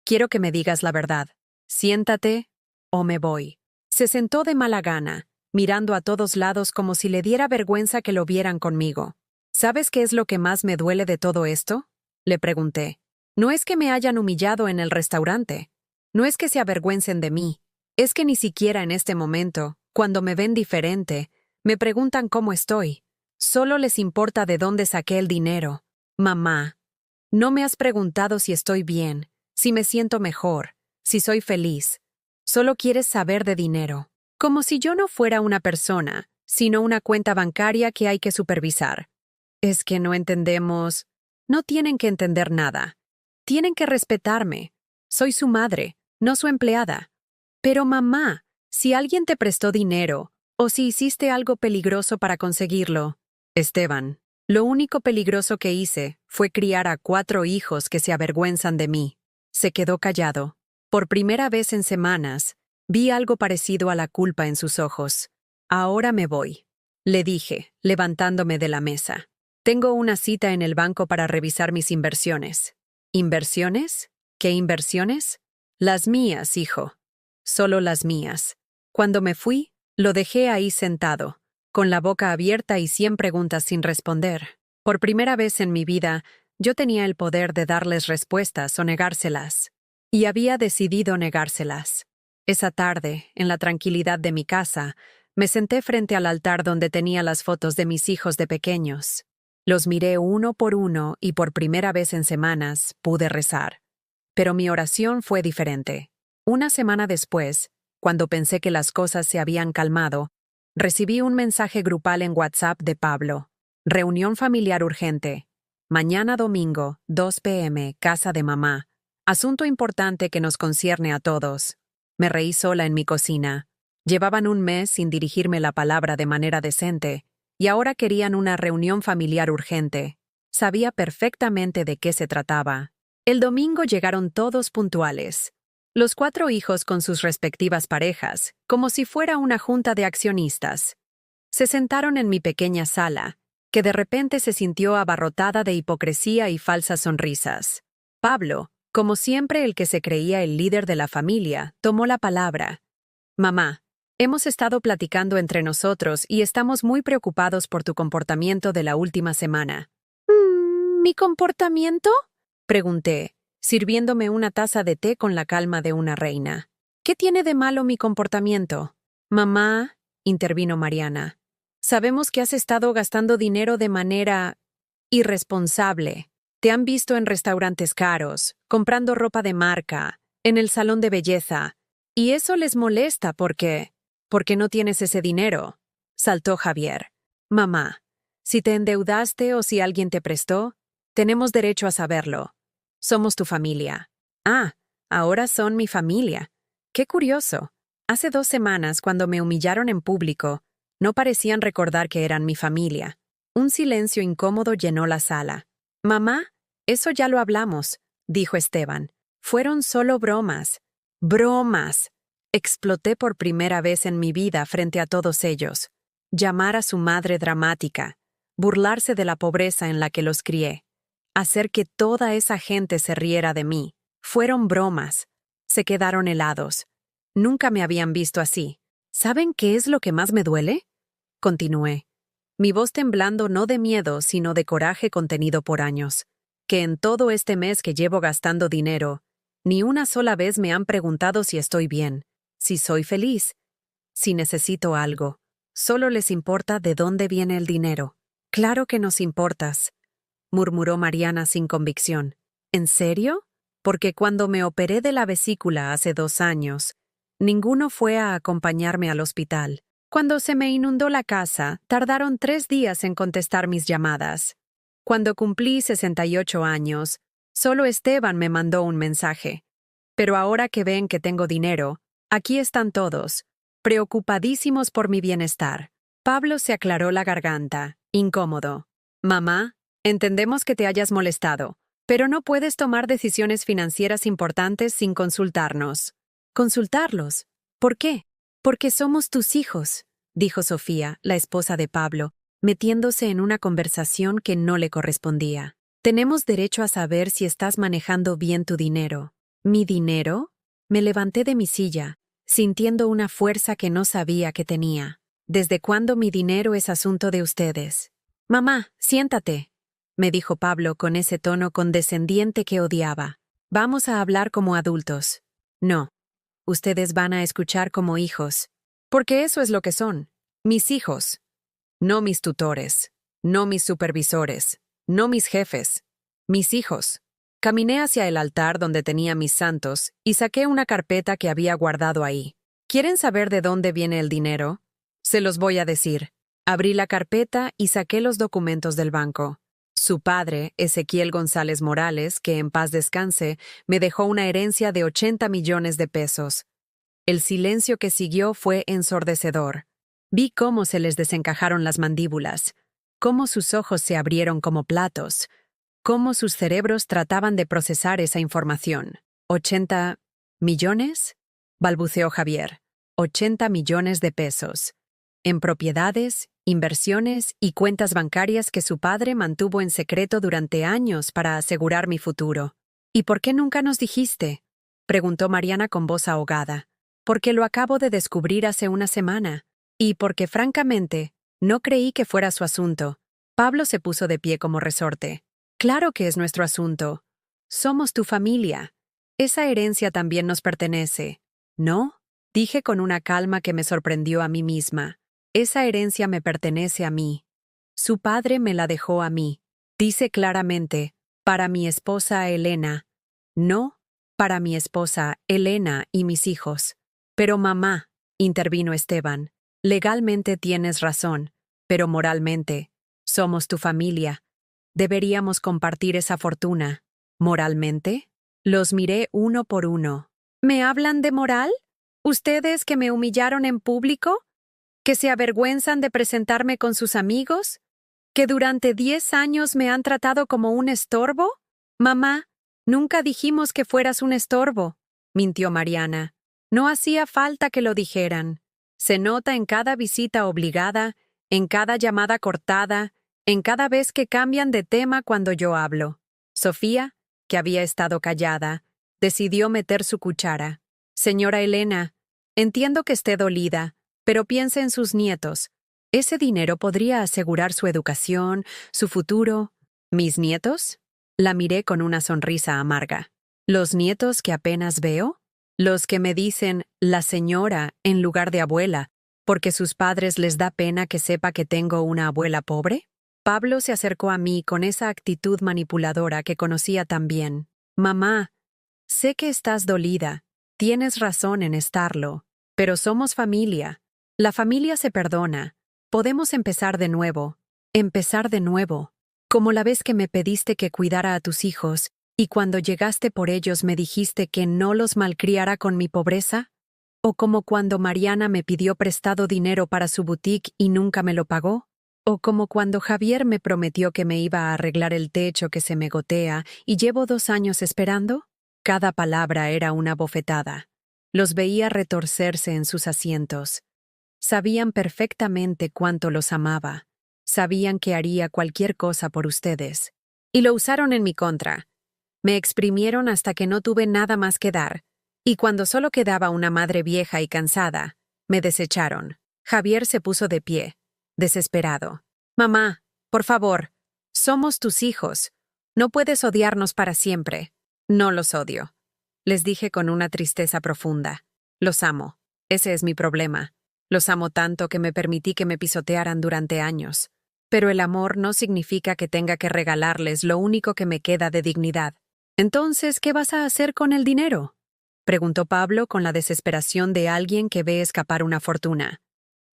Quiero que me digas la verdad. Siéntate o me voy. Se sentó de mala gana, mirando a todos lados como si le diera vergüenza que lo vieran conmigo. ¿Sabes qué es lo que más me duele de todo esto? Le pregunté. No es que me hayan humillado en el restaurante. No es que se avergüencen de mí. Es que ni siquiera en este momento, cuando me ven diferente, me preguntan cómo estoy. Solo les importa de dónde saqué el dinero. Mamá, no me has preguntado si estoy bien, si me siento mejor, si soy feliz. Solo quieres saber de dinero. Como si yo no fuera una persona, sino una cuenta bancaria que hay que supervisar. Es que no entendemos. No tienen que entender nada. Tienen que respetarme. Soy su madre, no su empleada. Pero mamá, si alguien te prestó dinero, o si hiciste algo peligroso para conseguirlo. Esteban, lo único peligroso que hice fue criar a 4 hijos que se avergüenzan de mí. Se quedó callado. Por primera vez en semanas, vi algo parecido a la culpa en sus ojos. Ahora me voy, le dije, levantándome de la mesa. Tengo una cita en el banco para revisar mis inversiones. ¿Inversiones? ¿Qué inversiones? Las mías, hijo. Solo las mías. Cuando me fui, lo dejé ahí sentado, con la boca abierta y 100 preguntas sin responder. Por primera vez en mi vida, yo tenía el poder de darles respuestas o negárselas. Y había decidido negárselas. Esa tarde, en la tranquilidad de mi casa, me senté frente al altar donde tenía las fotos de mis hijos de pequeños. Los miré uno por uno y por primera vez en semanas pude rezar. Pero mi oración fue diferente. Una semana después, cuando pensé que las cosas se habían calmado, recibí un mensaje grupal en WhatsApp de Pablo. Reunión familiar urgente. Mañana domingo, 2 p.m., casa de mamá. Asunto importante que nos concierne a todos. Me reí sola en mi cocina. Llevaban un mes sin dirigirme la palabra de manera decente, y ahora querían una reunión familiar urgente. Sabía perfectamente de qué se trataba. El domingo llegaron todos puntuales. Los 4 hijos con sus respectivas parejas, como si fuera una junta de accionistas. Se sentaron en mi pequeña sala, que de repente se sintió abarrotada de hipocresía y falsas sonrisas. Pablo, como siempre el que se creía el líder de la familia, tomó la palabra. Mamá, hemos estado platicando entre nosotros y estamos muy preocupados por tu comportamiento de la última semana. ¿Mi comportamiento? Pregunté, sirviéndome una taza de té con la calma de una reina. ¿Qué tiene de malo mi comportamiento? Mamá, intervino Mariana, sabemos que has estado gastando dinero de manera irresponsable. Te han visto en restaurantes caros, comprando ropa de marca, en el salón de belleza. Y eso les molesta porque no tienes ese dinero, saltó Javier. Mamá, si te endeudaste o si alguien te prestó, tenemos derecho a saberlo. Somos tu familia. Ah, ahora son mi familia. Qué curioso. Hace 2 semanas, cuando me humillaron en público, no parecían recordar que eran mi familia. Un silencio incómodo llenó la sala. Mamá, eso ya lo hablamos, dijo Esteban. Fueron solo bromas. ¡Bromas! Exploté por primera vez en mi vida frente a todos ellos. Llamar a su madre dramática, burlarse de la pobreza en la que los crié, hacer que toda esa gente se riera de mí. Fueron bromas. Se quedaron helados. Nunca me habían visto así. ¿Saben qué es lo que más me duele? Continué. mi voz temblando no de miedo, sino de coraje contenido por años. Que en todo este mes que llevo gastando dinero, ni una sola vez me han preguntado si estoy bien, si soy feliz, si necesito algo. Solo les importa de dónde viene el dinero. Claro que nos importas, murmuró Mariana sin convicción. ¿En serio? Porque cuando me operé de la vesícula hace 2 años, ninguno fue a acompañarme al hospital. Cuando se me inundó la casa, tardaron 3 días en contestar mis llamadas. Cuando cumplí 68 años, solo Esteban me mandó un mensaje. Pero ahora que ven que tengo dinero, aquí están todos, preocupadísimos por mi bienestar. Pablo se aclaró la garganta, incómodo. Mamá, entendemos que te hayas molestado, pero no puedes tomar decisiones financieras importantes sin consultarnos. ¿Consultarlos? ¿Por qué? Porque somos tus hijos, dijo Sofía, la esposa de Pablo, metiéndose en una conversación que no le correspondía. Tenemos derecho a saber si estás manejando bien tu dinero. ¿Mi dinero? Me levanté de mi silla, sintiendo una fuerza que no sabía que tenía. ¿Desde cuándo mi dinero es asunto de ustedes? Mamá, siéntate, me dijo Pablo con ese tono condescendiente que odiaba. Vamos a hablar como adultos. No. Ustedes van a escuchar como hijos. Porque eso es lo que son. Mis hijos. No mis tutores. No mis supervisores. No mis jefes. Mis hijos. Caminé hacia el altar donde tenía mis santos y saqué una carpeta que había guardado ahí. ¿Quieren saber de dónde viene el dinero? Se los voy a decir. Abrí la carpeta y saqué los documentos del banco. Su padre, Ezequiel González Morales, que en paz descanse, me dejó una herencia de 80 millones de pesos. El silencio que siguió fue ensordecedor. Vi cómo se les desencajaron las mandíbulas, cómo sus ojos se abrieron como platos, cómo sus cerebros trataban de procesar esa información. ¿80 millones? Balbuceó Javier. 80 millones de pesos. En propiedades, inversiones y cuentas bancarias que su padre mantuvo en secreto durante años para asegurar mi futuro. ¿Y por qué nunca nos dijiste? Preguntó Mariana con voz ahogada. Porque lo acabo de descubrir hace una semana. Y porque, francamente, no creí que fuera su asunto. Pablo se puso de pie como resorte. Claro que es nuestro asunto. Somos tu familia. Esa herencia también nos pertenece. ¿No? Dije con una calma que me sorprendió a mí misma. Esa herencia me pertenece a mí. Su padre me la dejó a mí. Dice claramente, para mi esposa Elena. No, para mi esposa Elena y mis hijos. Pero mamá, intervino Esteban, legalmente tienes razón, pero moralmente, somos tu familia. Deberíamos compartir esa fortuna. ¿Moralmente? Los miré uno por uno. ¿Me hablan de moral? ¿Ustedes que me humillaron en público? ¿Que se avergüenzan de presentarme con sus amigos? ¿Que durante 10 años me han tratado como un estorbo? Mamá, nunca dijimos que fueras un estorbo, mintió Mariana. No hacía falta que lo dijeran. Se nota en cada visita obligada, en cada llamada cortada, en cada vez que cambian de tema cuando yo hablo. Sofía, que había estado callada, decidió meter su cuchara. Señora Elena, entiendo que esté dolida, pero piense en sus nietos. Ese dinero podría asegurar su educación, su futuro. ¿Mis nietos? La miré con una sonrisa amarga. ¿Los nietos que apenas veo? Los que me dicen la señora en lugar de abuela, porque sus padres les da pena que sepa que tengo una abuela pobre. Pablo se acercó a mí con esa actitud manipuladora que conocía tan bien. Mamá, sé que estás dolida, tienes razón en estarlo, pero somos familia. La familia se perdona. Podemos empezar de nuevo, como la vez que me pediste que cuidara a tus hijos, y cuando llegaste por ellos me dijiste que no los malcriara con mi pobreza, o como cuando Mariana me pidió prestado dinero para su boutique y nunca me lo pagó, o como cuando Javier me prometió que me iba a arreglar el techo que se me gotea y llevo 2 años esperando. Cada palabra era una bofetada. Los veía retorcerse en sus asientos. Sabían perfectamente cuánto los amaba. Sabían que haría cualquier cosa por ustedes. Y lo usaron en mi contra. Me exprimieron hasta que no tuve nada más que dar. Y cuando solo quedaba una madre vieja y cansada, me desecharon. Javier se puso de pie, desesperado. Mamá, por favor, somos tus hijos. No puedes odiarnos para siempre. No los odio. Les dije con una tristeza profunda. Los amo. Ese es mi problema. Los amo tanto que me permití que me pisotearan durante años. Pero el amor no significa que tenga que regalarles lo único que me queda de dignidad. Entonces, ¿qué vas a hacer con el dinero?, preguntó Pablo con la desesperación de alguien que ve escapar una fortuna.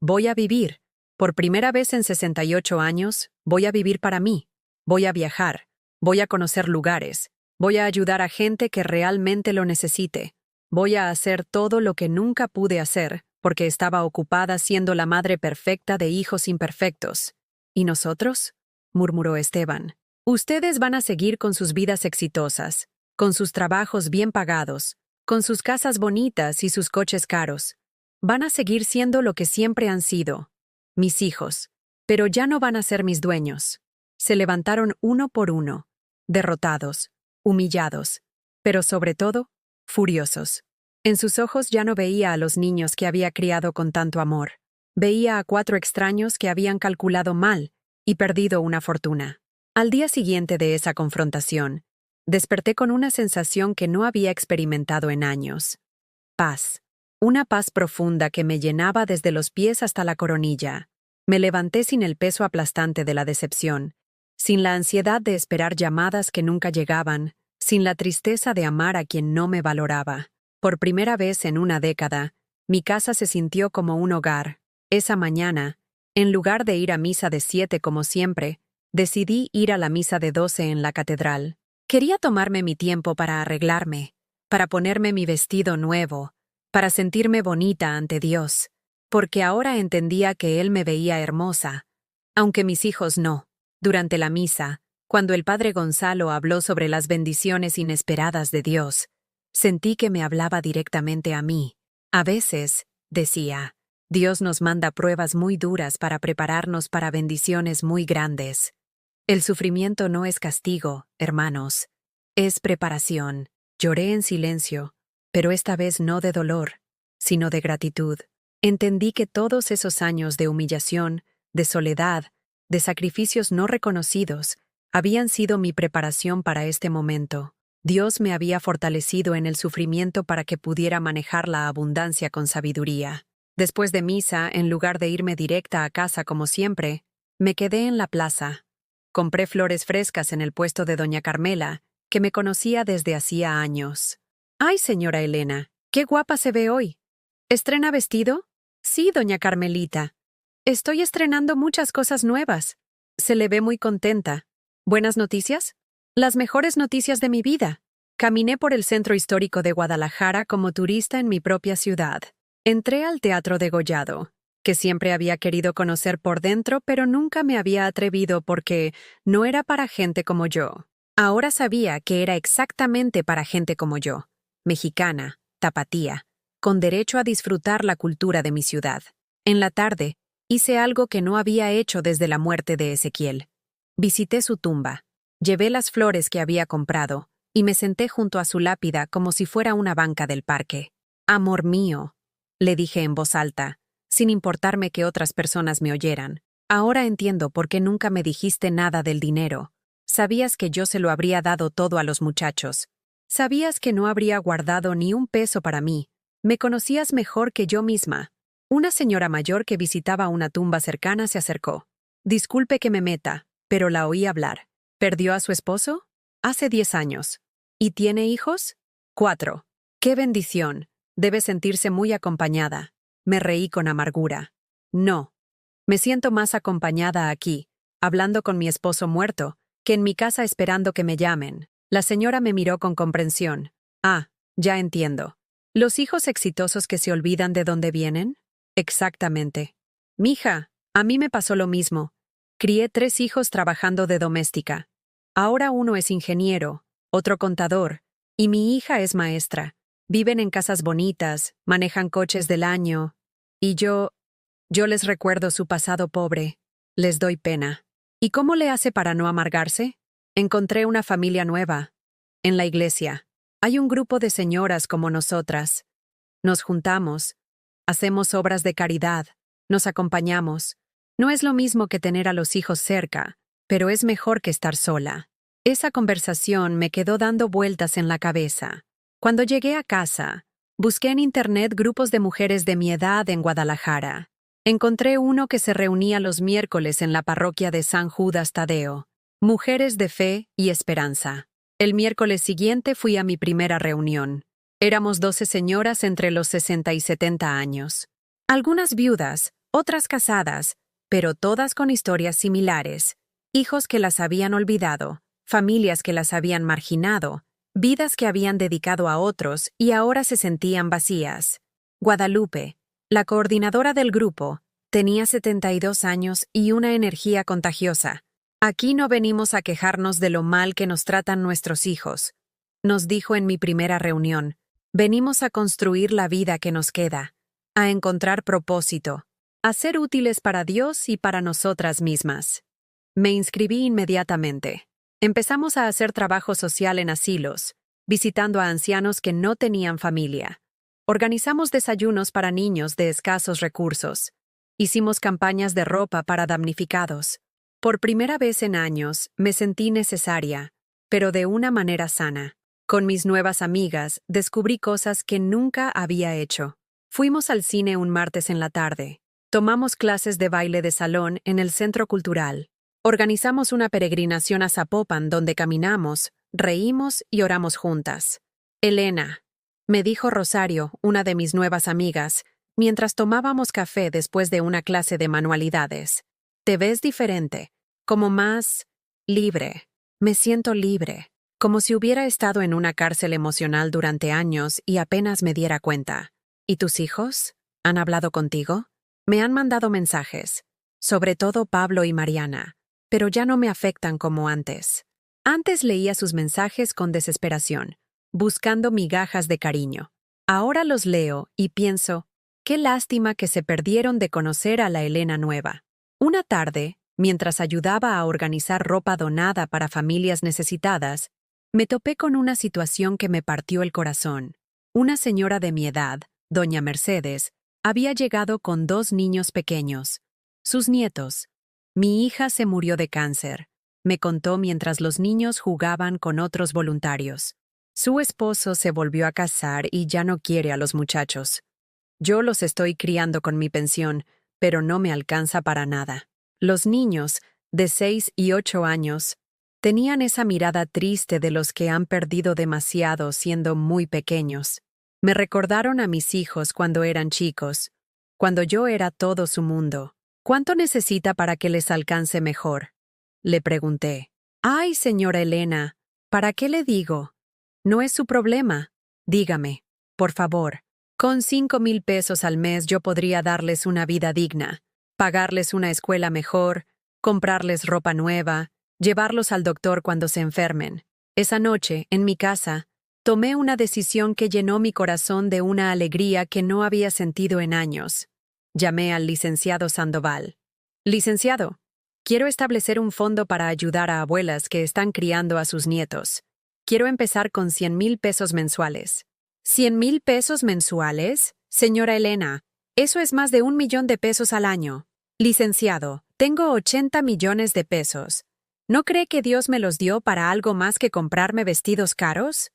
Voy a vivir. Por primera vez en 68 años, voy a vivir para mí. Voy a viajar. Voy a conocer lugares. Voy a ayudar a gente que realmente lo necesite. Voy a hacer todo lo que nunca pude hacer, porque estaba ocupada siendo la madre perfecta de hijos imperfectos. ¿Y nosotros?, murmuró Esteban. Ustedes van a seguir con sus vidas exitosas, con sus trabajos bien pagados, con sus casas bonitas y sus coches caros. Van a seguir siendo lo que siempre han sido, mis hijos, pero ya no van a ser mis dueños. Se levantaron uno por uno, derrotados, humillados, pero sobre todo, furiosos. En sus ojos ya no veía a los niños que había criado con tanto amor. Veía a 4 extraños que habían calculado mal y perdido una fortuna. Al día siguiente de esa confrontación, desperté con una sensación que no había experimentado en años. Paz. Una paz profunda que me llenaba desde los pies hasta la coronilla. Me levanté sin el peso aplastante de la decepción, sin la ansiedad de esperar llamadas que nunca llegaban, sin la tristeza de amar a quien no me valoraba. Por primera vez en una década, mi casa se sintió como un hogar. Esa mañana, en lugar de ir a misa de 7 como siempre, decidí ir a la misa de 12 en la catedral. Quería tomarme mi tiempo para arreglarme, para ponerme mi vestido nuevo, para sentirme bonita ante Dios, porque ahora entendía que Él me veía hermosa, aunque mis hijos no. Durante la misa, cuando el padre Gonzalo habló sobre las bendiciones inesperadas de Dios, sentí que me hablaba directamente a mí. A veces, decía, Dios nos manda pruebas muy duras para prepararnos para bendiciones muy grandes. El sufrimiento no es castigo, hermanos, es preparación. Lloré en silencio, pero esta vez no de dolor, sino de gratitud. Entendí que todos esos años de humillación, de soledad, de sacrificios no reconocidos, habían sido mi preparación para este momento. Dios me había fortalecido en el sufrimiento para que pudiera manejar la abundancia con sabiduría. Después de misa, en lugar de irme directa a casa como siempre, me quedé en la plaza. Compré flores frescas en el puesto de doña Carmela, que me conocía desde hacía años. «Ay, señora Elena, qué guapa se ve hoy. ¿Estrena vestido?» «Sí, doña Carmelita. Estoy estrenando muchas cosas nuevas. Se le ve muy contenta. ¿Buenas noticias?» «Las mejores noticias de mi vida». Caminé por el centro histórico de Guadalajara como turista en mi propia ciudad. Entré al Teatro Degollado, que siempre había querido conocer por dentro, pero nunca me había atrevido porque no era para gente como yo. Ahora sabía que era exactamente para gente como yo, mexicana, tapatía, con derecho a disfrutar la cultura de mi ciudad. En la tarde, hice algo que no había hecho desde la muerte de Ezequiel. Visité su tumba, llevé las flores que había comprado y me senté junto a su lápida como si fuera una banca del parque. «Amor mío», le dije en voz alta, sin importarme que otras personas me oyeran. «Ahora entiendo por qué nunca me dijiste nada del dinero. Sabías que yo se lo habría dado todo a los muchachos. Sabías que no habría guardado ni un peso para mí. Me conocías mejor que yo misma». Una señora mayor que visitaba una tumba cercana se acercó. «Disculpe que me meta, pero la oí hablar. ¿Perdió a su esposo?» «Hace 10 años». «¿Y tiene hijos?» «4». «Qué bendición. Debe sentirse muy acompañada». Me reí con amargura. «No. Me siento más acompañada aquí, hablando con mi esposo muerto, que en mi casa esperando que me llamen». La señora me miró con comprensión. «Ah, ya entiendo. ¿Los hijos exitosos que se olvidan de dónde vienen?» «Exactamente. Mija, a mí me pasó lo mismo. Crié 3 hijos trabajando de doméstica. Ahora uno es ingeniero, otro contador, y mi hija es maestra. Viven en casas bonitas, manejan coches del año, y yo les recuerdo su pasado pobre. Les doy pena. ¿Y cómo le hace para no amargarse? Encontré una familia nueva. En la iglesia. Hay un grupo de señoras como nosotras. Nos juntamos, hacemos obras de caridad, nos acompañamos, No es lo mismo que tener a los hijos cerca, pero es mejor que estar sola. Esa conversación me quedó dando vueltas en la cabeza. Cuando llegué a casa, busqué en internet grupos de mujeres de mi edad en Guadalajara. Encontré uno que se reunía los miércoles en la parroquia de San Judas Tadeo. Mujeres de fe y esperanza. El miércoles siguiente fui a mi primera reunión. Éramos 12 señoras entre los 60 y 70 años. Algunas viudas, otras casadas, pero todas con historias similares. Hijos que las habían olvidado, familias que las habían marginado, vidas que habían dedicado a otros y ahora se sentían vacías. Guadalupe, la coordinadora del grupo, tenía 72 años y una energía contagiosa. Aquí no venimos a quejarnos de lo mal que nos tratan nuestros hijos, nos dijo en mi primera reunión. Venimos a construir la vida que nos queda, a encontrar propósito, a ser útiles para Dios y para nosotras mismas. Me inscribí inmediatamente. Empezamos a hacer trabajo social en asilos, visitando a ancianos que no tenían familia. Organizamos desayunos para niños de escasos recursos. Hicimos campañas de ropa para damnificados. Por primera vez en años me sentí necesaria, pero de una manera sana. Con mis nuevas amigas descubrí cosas que nunca había hecho. Fuimos al cine un martes en la tarde. Tomamos clases de baile de salón en el Centro Cultural. Organizamos una peregrinación a Zapopan donde caminamos, reímos y oramos juntas. Elena, me dijo Rosario, una de mis nuevas amigas, mientras tomábamos café después de una clase de manualidades. Te ves diferente, como más libre. Me siento libre, como si hubiera estado en una cárcel emocional durante años y apenas me diera cuenta. ¿Y tus hijos? ¿Han hablado contigo? Me han mandado mensajes, sobre todo Pablo y Mariana, pero ya no me afectan como antes. Antes leía sus mensajes con desesperación, buscando migajas de cariño. Ahora los leo y pienso, qué lástima que se perdieron de conocer a la Elena nueva. Una tarde, mientras ayudaba a organizar ropa donada para familias necesitadas, me topé con una situación que me partió el corazón. Una señora de mi edad, doña Mercedes, había llegado con 2 niños pequeños. Sus nietos. Mi hija se murió de cáncer, me contó mientras los niños jugaban con otros voluntarios. Su esposo se volvió a casar y ya no quiere a los muchachos. Yo los estoy criando con mi pensión, pero no me alcanza para nada. Los niños, de 6 y 8 años, tenían esa mirada triste de los que han perdido demasiado siendo muy pequeños. Me recordaron a mis hijos cuando eran chicos, cuando yo era todo su mundo. ¿Cuánto necesita para que les alcance mejor? Le pregunté. Ay, señora Elena, ¿para qué le digo? No es su problema. Dígame, por favor. Con 5,000 pesos al mes yo podría darles una vida digna, pagarles una escuela mejor, comprarles ropa nueva, llevarlos al doctor cuando se enfermen. Esa noche, en mi casa, tomé una decisión que llenó mi corazón de una alegría que no había sentido en años. Llamé al licenciado Sandoval. Licenciado, quiero establecer un fondo para ayudar a abuelas que están criando a sus nietos. Quiero empezar con 100,000 pesos mensuales. ¿100,000 pesos mensuales? Señora Elena, eso es más de 1,000,000 de pesos al año. Licenciado, tengo 80 millones de pesos. ¿No cree que Dios me los dio para algo más que comprarme vestidos caros?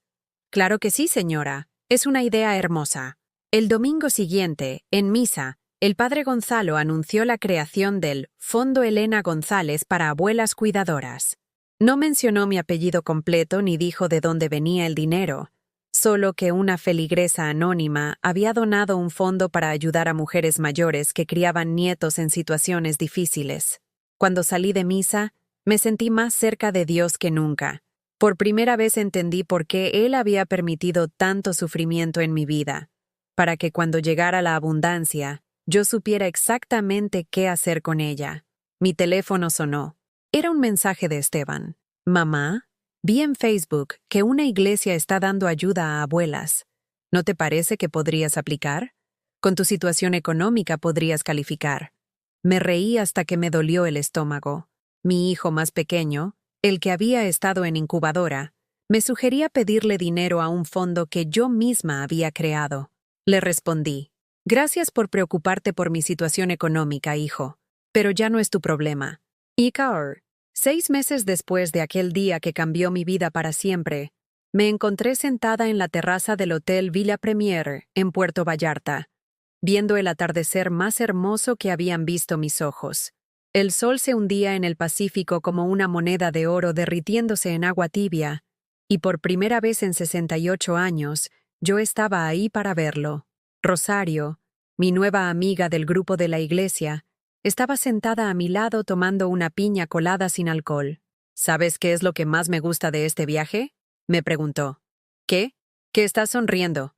Claro que sí, señora. Es una idea hermosa. El domingo siguiente, en misa, el padre Gonzalo anunció la creación del Fondo Elena González para Abuelas Cuidadoras. No mencionó mi apellido completo ni dijo de dónde venía el dinero, solo que una feligresa anónima había donado un fondo para ayudar a mujeres mayores que criaban nietos en situaciones difíciles. Cuando salí de misa, me sentí más cerca de Dios que nunca. Por primera vez entendí por qué Él había permitido tanto sufrimiento en mi vida, para que cuando llegara la abundancia, yo supiera exactamente qué hacer con ella. Mi teléfono sonó. Era un mensaje de Esteban. Mamá, vi en Facebook que una iglesia está dando ayuda a abuelas. ¿No te parece que podrías aplicar? Con tu situación económica podrías calificar. Me reí hasta que me dolió el estómago. Mi hijo más pequeño, el que había estado en incubadora, me sugería pedirle dinero a un fondo que yo misma había creado. Le respondí, gracias por preocuparte por mi situación económica, hijo, pero ya no es tu problema. Ikaor, 6 meses después de aquel día que cambió mi vida para siempre, me encontré sentada en la terraza del Hotel Villa Premier, en Puerto Vallarta, viendo el atardecer más hermoso que habían visto mis ojos. El sol se hundía en el Pacífico como una moneda de oro derritiéndose en agua tibia, y por primera vez en 68 años, yo estaba ahí para verlo. Rosario, mi nueva amiga del grupo de la iglesia, estaba sentada a mi lado tomando una piña colada sin alcohol. ¿Sabes qué es lo que más me gusta de este viaje?, me preguntó. ¿Qué? Que estás sonriendo.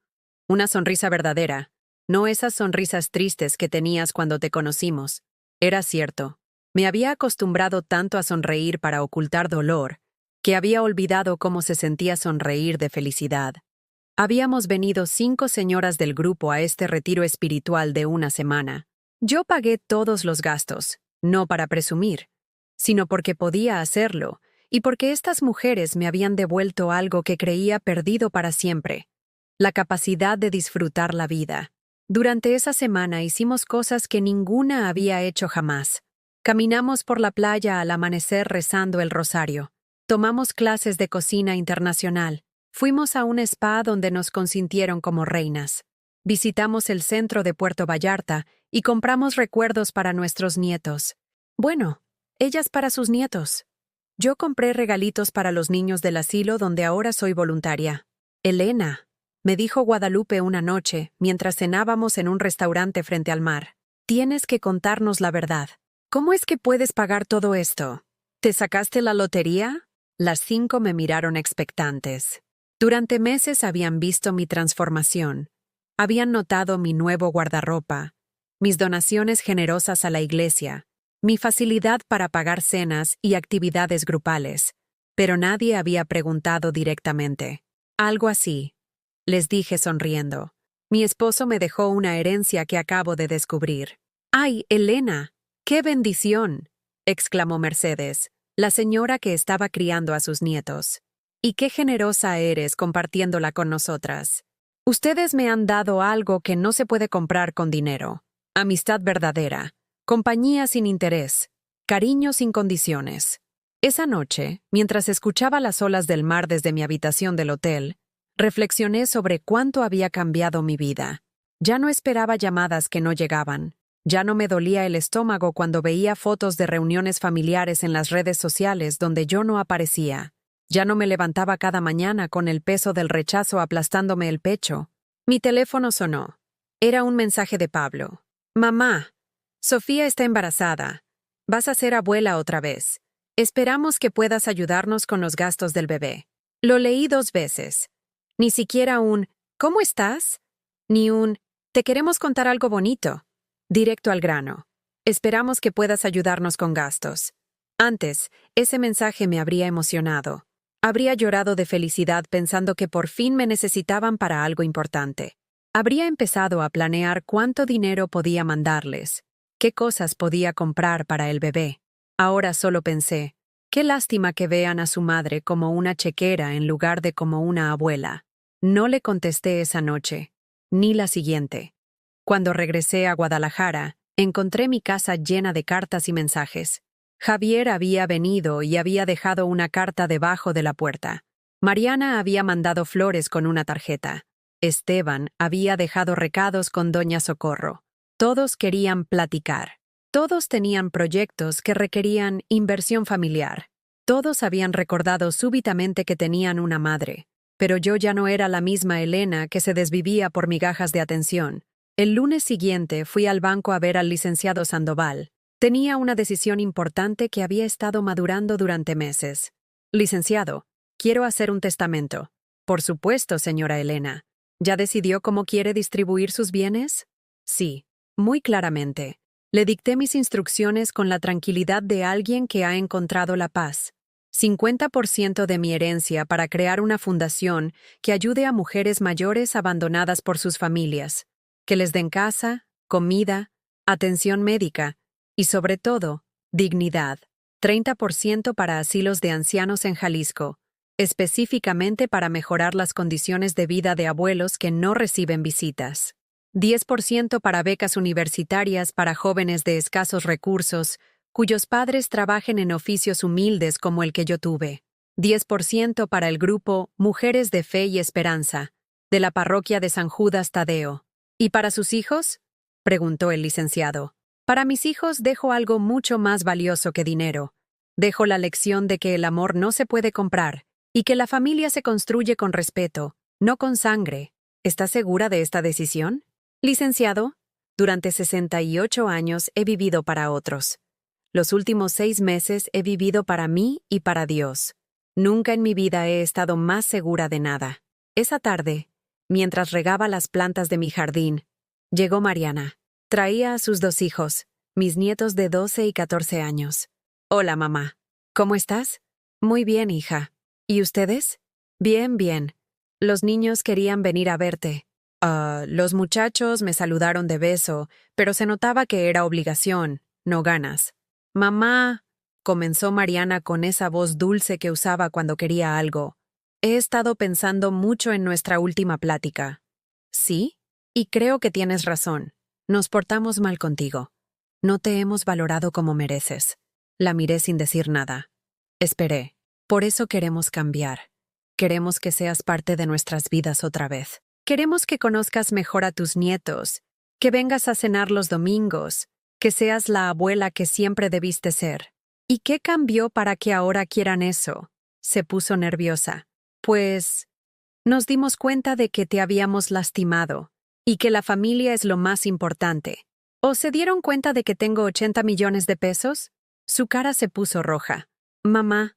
Una sonrisa verdadera, no esas sonrisas tristes que tenías cuando te conocimos. Era cierto. Me había acostumbrado tanto a sonreír para ocultar dolor, que había olvidado cómo se sentía sonreír de felicidad. Habíamos venido 5 señoras del grupo a este retiro espiritual de una semana. Yo pagué todos los gastos, no para presumir, sino porque podía hacerlo, y porque estas mujeres me habían devuelto algo que creía perdido para siempre: la capacidad de disfrutar la vida. Durante esa semana hicimos cosas que ninguna había hecho jamás. Caminamos por la playa al amanecer rezando el rosario. Tomamos clases de cocina internacional. Fuimos a un spa donde nos consintieron como reinas. Visitamos el centro de Puerto Vallarta y compramos recuerdos para nuestros nietos. Bueno, ellas para sus nietos. Yo compré regalitos para los niños del asilo donde ahora soy voluntaria. Elena, me dijo Guadalupe una noche, mientras cenábamos en un restaurante frente al mar, tienes que contarnos la verdad. ¿Cómo es que puedes pagar todo esto? ¿Te sacaste la lotería? Las 5 me miraron expectantes. Durante meses habían visto mi transformación. Habían notado mi nuevo guardarropa, mis donaciones generosas a la iglesia, mi facilidad para pagar cenas y actividades grupales, pero nadie había preguntado directamente. Algo así, les dije sonriendo. Mi esposo me dejó una herencia que acabo de descubrir. ¡Ay, Elena! ¡Qué bendición!, exclamó Mercedes, la señora que estaba criando a sus nietos. Y qué generosa eres compartiéndola con nosotras. Ustedes me han dado algo que no se puede comprar con dinero: amistad verdadera, compañía sin interés, cariño sin condiciones. Esa noche, mientras escuchaba las olas del mar desde mi habitación del hotel, reflexioné sobre cuánto había cambiado mi vida. Ya no esperaba llamadas que no llegaban. Ya no me dolía el estómago cuando veía fotos de reuniones familiares en las redes sociales donde yo no aparecía. Ya no me levantaba cada mañana con el peso del rechazo aplastándome el pecho. Mi teléfono sonó. Era un mensaje de Pablo. Mamá, Sofía está embarazada. Vas a ser abuela otra vez. Esperamos que puedas ayudarnos con los gastos del bebé. Lo leí 2 veces. Ni siquiera un ¿cómo estás?, ni un te queremos contar algo bonito. Directo al grano. Esperamos que puedas ayudarnos con gastos. Antes, ese mensaje me habría emocionado. Habría llorado de felicidad pensando que por fin me necesitaban para algo importante. Habría empezado a planear cuánto dinero podía mandarles, qué cosas podía comprar para el bebé. Ahora solo pensé, qué lástima que vean a su madre como una chequera en lugar de como una abuela. No le contesté esa noche, ni la siguiente. Cuando regresé a Guadalajara, encontré mi casa llena de cartas y mensajes. Javier había venido y había dejado una carta debajo de la puerta. Mariana había mandado flores con una tarjeta. Esteban había dejado recados con Doña Socorro. Todos querían platicar. Todos tenían proyectos que requerían inversión familiar. Todos habían recordado súbitamente que tenían una madre. Pero yo ya no era la misma Elena que se desvivía por migajas de atención. El lunes siguiente fui al banco a ver al licenciado Sandoval. Tenía una decisión importante que había estado madurando durante meses. Licenciado, quiero hacer un testamento. Por supuesto, señora Elena. ¿Ya decidió cómo quiere distribuir sus bienes? Sí, muy claramente. Le dicté mis instrucciones con la tranquilidad de alguien que ha encontrado la paz. 50% de mi herencia para crear una fundación que ayude a mujeres mayores abandonadas por sus familias, que les den casa, comida, atención médica y, sobre todo, dignidad. 30% para asilos de ancianos en Jalisco, específicamente para mejorar las condiciones de vida de abuelos que no reciben visitas. 10% para becas universitarias para jóvenes de escasos recursos, cuyos padres trabajen en oficios humildes como el que yo tuve. 10% para el grupo Mujeres de Fe y Esperanza, de la parroquia de San Judas Tadeo. ¿Y para sus hijos?, preguntó el licenciado. Para mis hijos dejo algo mucho más valioso que dinero. Dejo la lección de que el amor no se puede comprar y que la familia se construye con respeto, no con sangre. ¿Está segura de esta decisión? Licenciado, durante 68 años he vivido para otros. Los últimos 6 meses he vivido para mí y para Dios. Nunca en mi vida he estado más segura de nada. Esa tarde, mientras regaba las plantas de mi jardín, llegó Mariana. Traía a sus 2 hijos, mis nietos de 12 y 14 años. Hola, mamá. ¿Cómo estás? Muy bien, hija. ¿Y ustedes? Bien, bien. Los niños querían venir a verte. Los muchachos me saludaron de beso, pero se notaba que era obligación, no ganas. Mamá, comenzó Mariana con esa voz dulce que usaba cuando quería algo. He estado pensando mucho en nuestra última plática. ¿Sí? Y creo que tienes razón. Nos portamos mal contigo. No te hemos valorado como mereces. La miré sin decir nada. Esperé. Por eso queremos cambiar. Queremos que seas parte de nuestras vidas otra vez. Queremos que conozcas mejor a tus nietos, que vengas a cenar los domingos, que seas la abuela que siempre debiste ser. ¿Y qué cambió para que ahora quieran eso? Se puso nerviosa. Pues, nos dimos cuenta de que te habíamos lastimado y que la familia es lo más importante. ¿O se dieron cuenta de que tengo 80 millones de pesos? Su cara se puso roja. Mamá,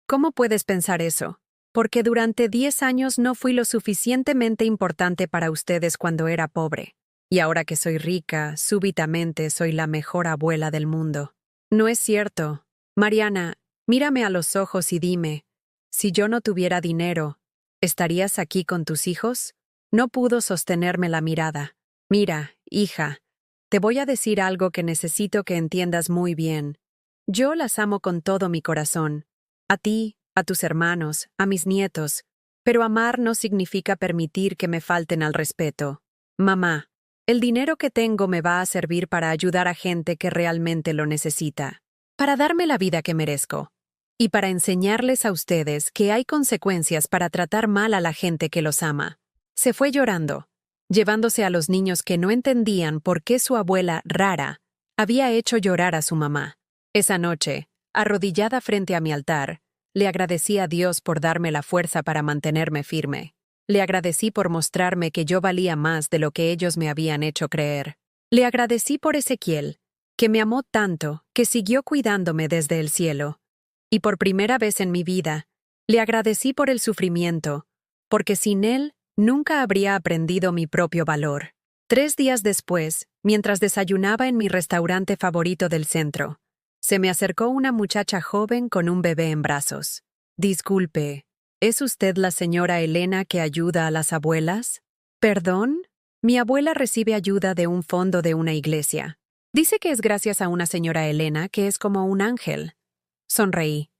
¿cómo puedes pensar eso? Porque durante 10 años no fui lo suficientemente importante para ustedes cuando era pobre. Y ahora que soy rica, súbitamente soy la mejor abuela del mundo. No es cierto. Mariana, mírame a los ojos y dime, si yo no tuviera dinero, ¿estarías aquí con tus hijos? No pudo sostenerme la mirada. Mira, hija, te voy a decir algo que necesito que entiendas muy bien. Yo las amo con todo mi corazón. A ti, a tus hermanos, a mis nietos. Pero amar no significa permitir que me falten al respeto. Mamá, el dinero que tengo me va a servir para ayudar a gente que realmente lo necesita. Para darme la vida que merezco. Y para enseñarles a ustedes que hay consecuencias para tratar mal a la gente que los ama. Se fue llorando, llevándose a los niños que no entendían por qué su abuela, rara, había hecho llorar a su mamá. Esa noche, arrodillada frente a mi altar, le agradecí a Dios por darme la fuerza para mantenerme firme. Le agradecí por mostrarme que yo valía más de lo que ellos me habían hecho creer. Le agradecí por Ezequiel, que me amó tanto que siguió cuidándome desde el cielo. Y por primera vez en mi vida, le agradecí por el sufrimiento, porque sin él nunca habría aprendido mi propio valor. 3 días después, mientras desayunaba en mi restaurante favorito del centro, se me acercó una muchacha joven con un bebé en brazos. Disculpe, ¿es usted la señora Elena que ayuda a las abuelas? ¿Perdón? Mi abuela recibe ayuda de un fondo de una iglesia. Dice que es gracias a una señora Elena que es como un ángel. Sonreí.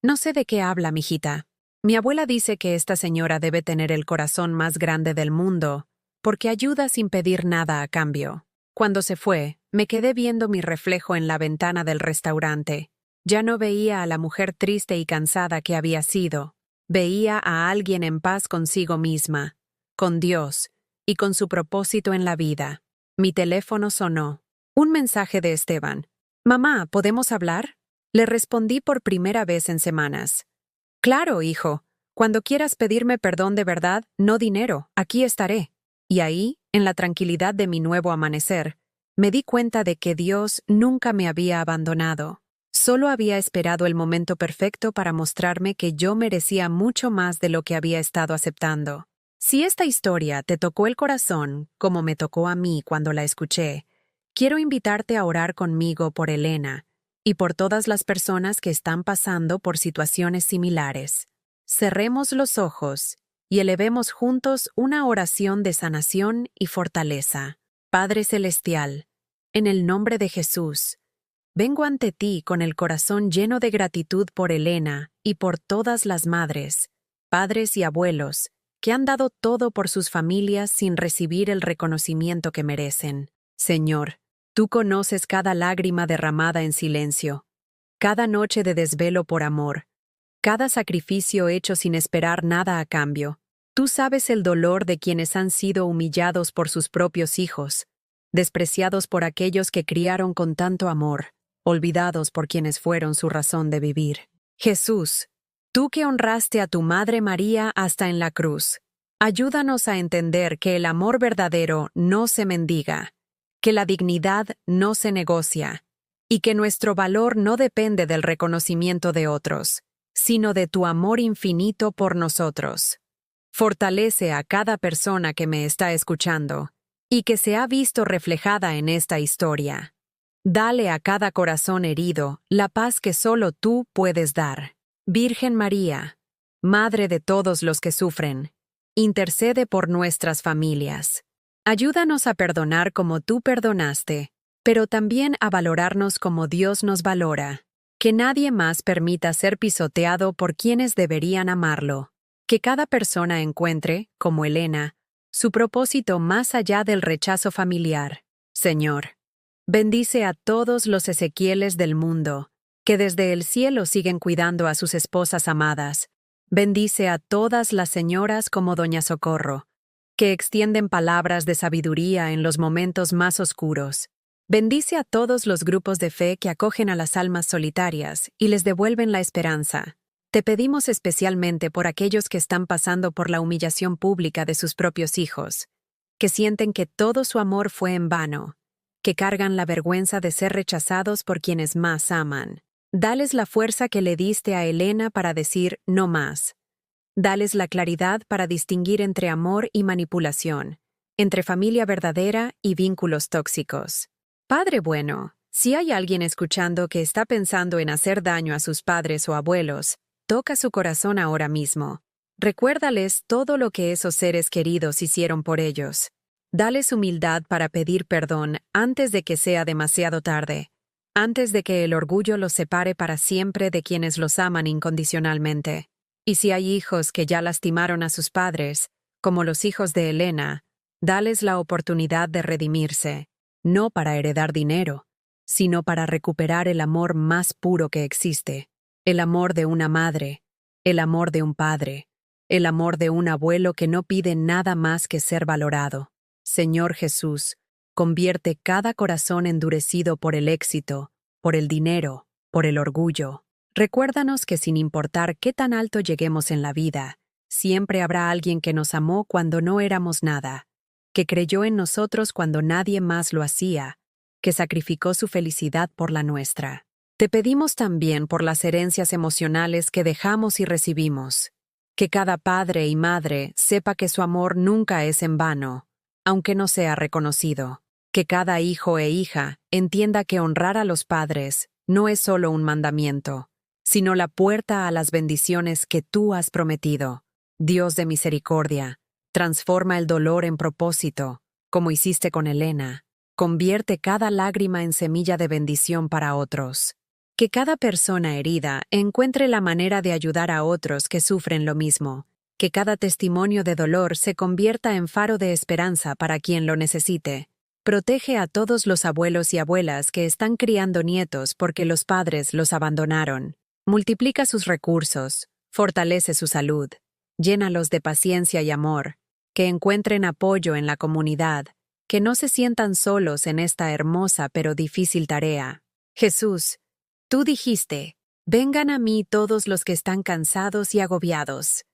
No sé de qué habla, mijita. Mi abuela dice que esta señora debe tener el corazón más grande del mundo, porque ayuda sin pedir nada a cambio. Cuando se fue, me quedé viendo mi reflejo en la ventana del restaurante. Ya no veía a la mujer triste y cansada que había sido. Veía a alguien en paz consigo misma, con Dios, y con su propósito en la vida. Mi teléfono sonó. Un mensaje de Esteban. «Mamá, ¿podemos hablar?» Le respondí por primera vez en semanas. «Claro, hijo. Cuando quieras pedirme perdón de verdad, no dinero, aquí estaré». Y ahí, en la tranquilidad de mi nuevo amanecer, me di cuenta de que Dios nunca me había abandonado. Solo había esperado el momento perfecto para mostrarme que yo merecía mucho más de lo que había estado aceptando. Si esta historia te tocó el corazón, como me tocó a mí cuando la escuché, quiero invitarte a orar conmigo por Elena y por todas las personas que están pasando por situaciones similares. Cerremos los ojos y elevemos juntos una oración de sanación y fortaleza. Padre Celestial, en el nombre de Jesús, vengo ante ti con el corazón lleno de gratitud por Elena y por todas las madres, padres y abuelos que han dado todo por sus familias sin recibir el reconocimiento que merecen. Señor, tú conoces cada lágrima derramada en silencio, cada noche de desvelo por amor, cada sacrificio hecho sin esperar nada a cambio. Tú sabes el dolor de quienes han sido humillados por sus propios hijos, despreciados por aquellos que criaron con tanto amor, olvidados por quienes fueron su razón de vivir. Jesús, tú que honraste a tu Madre María hasta en la cruz, ayúdanos a entender que el amor verdadero no se mendiga, que la dignidad no se negocia, y que nuestro valor no depende del reconocimiento de otros, sino de tu amor infinito por nosotros. Fortalece a cada persona que me está escuchando y que se ha visto reflejada en esta historia. Dale a cada corazón herido la paz que solo tú puedes dar. Virgen María, Madre de todos los que sufren, intercede por nuestras familias. Ayúdanos a perdonar como tú perdonaste, pero también a valorarnos como Dios nos valora. Que nadie más permita ser pisoteado por quienes deberían amarlo. Que cada persona encuentre, como Elena, su propósito más allá del rechazo familiar. Señor, bendice a todos los Ezequieles del mundo, que desde el cielo siguen cuidando a sus esposas amadas. Bendice a todas las señoras como Doña Socorro, que extienden palabras de sabiduría en los momentos más oscuros. Bendice a todos los grupos de fe que acogen a las almas solitarias y les devuelven la esperanza. Te pedimos especialmente por aquellos que están pasando por la humillación pública de sus propios hijos, que sienten que todo su amor fue en vano, que cargan la vergüenza de ser rechazados por quienes más aman. Dales la fuerza que le diste a Elena para decir no más. Dales la claridad para distinguir entre amor y manipulación, entre familia verdadera y vínculos tóxicos. Padre bueno, si hay alguien escuchando que está pensando en hacer daño a sus padres o abuelos, toca su corazón ahora mismo. Recuérdales todo lo que esos seres queridos hicieron por ellos. Dales humildad para pedir perdón antes de que sea demasiado tarde, antes de que el orgullo los separe para siempre de quienes los aman incondicionalmente. Y si hay hijos que ya lastimaron a sus padres, como los hijos de Elena, dales la oportunidad de redimirse. No para heredar dinero, sino para recuperar el amor más puro que existe, el amor de una madre, el amor de un padre, el amor de un abuelo que no pide nada más que ser valorado. Señor Jesús, convierte cada corazón endurecido por el éxito, por el dinero, por el orgullo. Recuérdanos que sin importar qué tan alto lleguemos en la vida, siempre habrá alguien que nos amó cuando no éramos nada, que creyó en nosotros cuando nadie más lo hacía, que sacrificó su felicidad por la nuestra. Te pedimos también por las herencias emocionales que dejamos y recibimos, que cada padre y madre sepa que su amor nunca es en vano, aunque no sea reconocido, que cada hijo e hija entienda que honrar a los padres no es solo un mandamiento, sino la puerta a las bendiciones que tú has prometido. Dios de misericordia, transforma el dolor en propósito, como hiciste con Elena. Convierte cada lágrima en semilla de bendición para otros. Que cada persona herida encuentre la manera de ayudar a otros que sufren lo mismo. Que cada testimonio de dolor se convierta en faro de esperanza para quien lo necesite. Protege a todos los abuelos y abuelas que están criando nietos porque los padres los abandonaron. Multiplica sus recursos, fortalece su salud, llénalos de paciencia y amor. Que encuentren apoyo en la comunidad, que no se sientan solos en esta hermosa pero difícil tarea. Jesús, tú dijiste, vengan a mí todos los que están cansados y agobiados.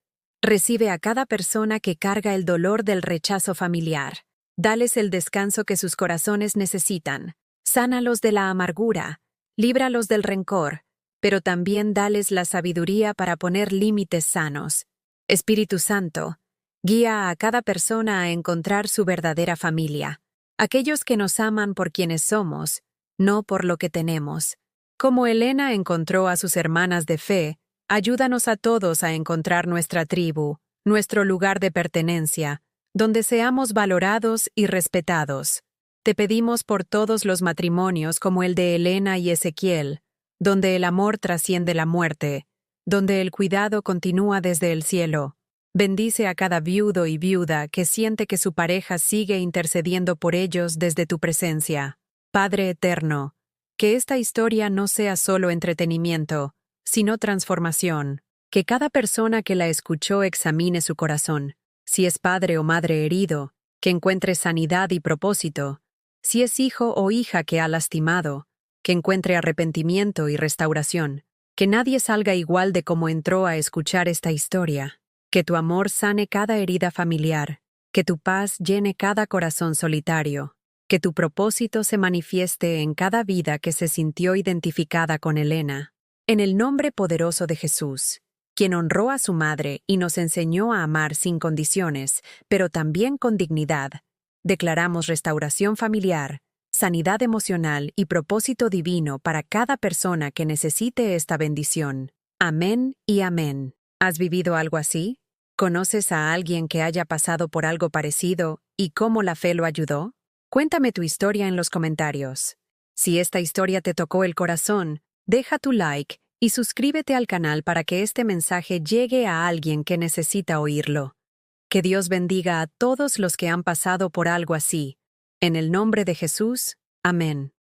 Recibe a cada persona que carga el dolor del rechazo familiar. Dales el descanso que sus corazones necesitan. Sánalos de la amargura, líbralos del rencor, pero también dales la sabiduría para poner límites sanos. Espíritu Santo, guía a cada persona a encontrar su verdadera familia, aquellos que nos aman por quienes somos, no por lo que tenemos. Como Elena encontró a sus hermanas de fe, ayúdanos a todos a encontrar nuestra tribu, nuestro lugar de pertenencia, donde seamos valorados y respetados. Te pedimos por todos los matrimonios como el de Elena y Ezequiel, donde el amor trasciende la muerte, donde el cuidado continúa desde el cielo. Bendice a cada viudo y viuda que siente que su pareja sigue intercediendo por ellos desde tu presencia. Padre eterno, que esta historia no sea solo entretenimiento, sino transformación. Que cada persona que la escuchó examine su corazón. Si es padre o madre herido, que encuentre sanidad y propósito. Si es hijo o hija que ha lastimado, que encuentre arrepentimiento y restauración. Que nadie salga igual de como entró a escuchar esta historia. Que tu amor sane cada herida familiar. Que tu paz llene cada corazón solitario. Que tu propósito se manifieste en cada vida que se sintió identificada con Elena. En el nombre poderoso de Jesús, quien honró a su madre y nos enseñó a amar sin condiciones, pero también con dignidad, declaramos restauración familiar, sanidad emocional y propósito divino para cada persona que necesite esta bendición. Amén y amén. ¿Has vivido algo así? ¿Conoces a alguien que haya pasado por algo parecido y cómo la fe lo ayudó? Cuéntame tu historia en los comentarios. Si esta historia te tocó el corazón, deja tu like y suscríbete al canal para que este mensaje llegue a alguien que necesita oírlo. Que Dios bendiga a todos los que han pasado por algo así. En el nombre de Jesús, amén.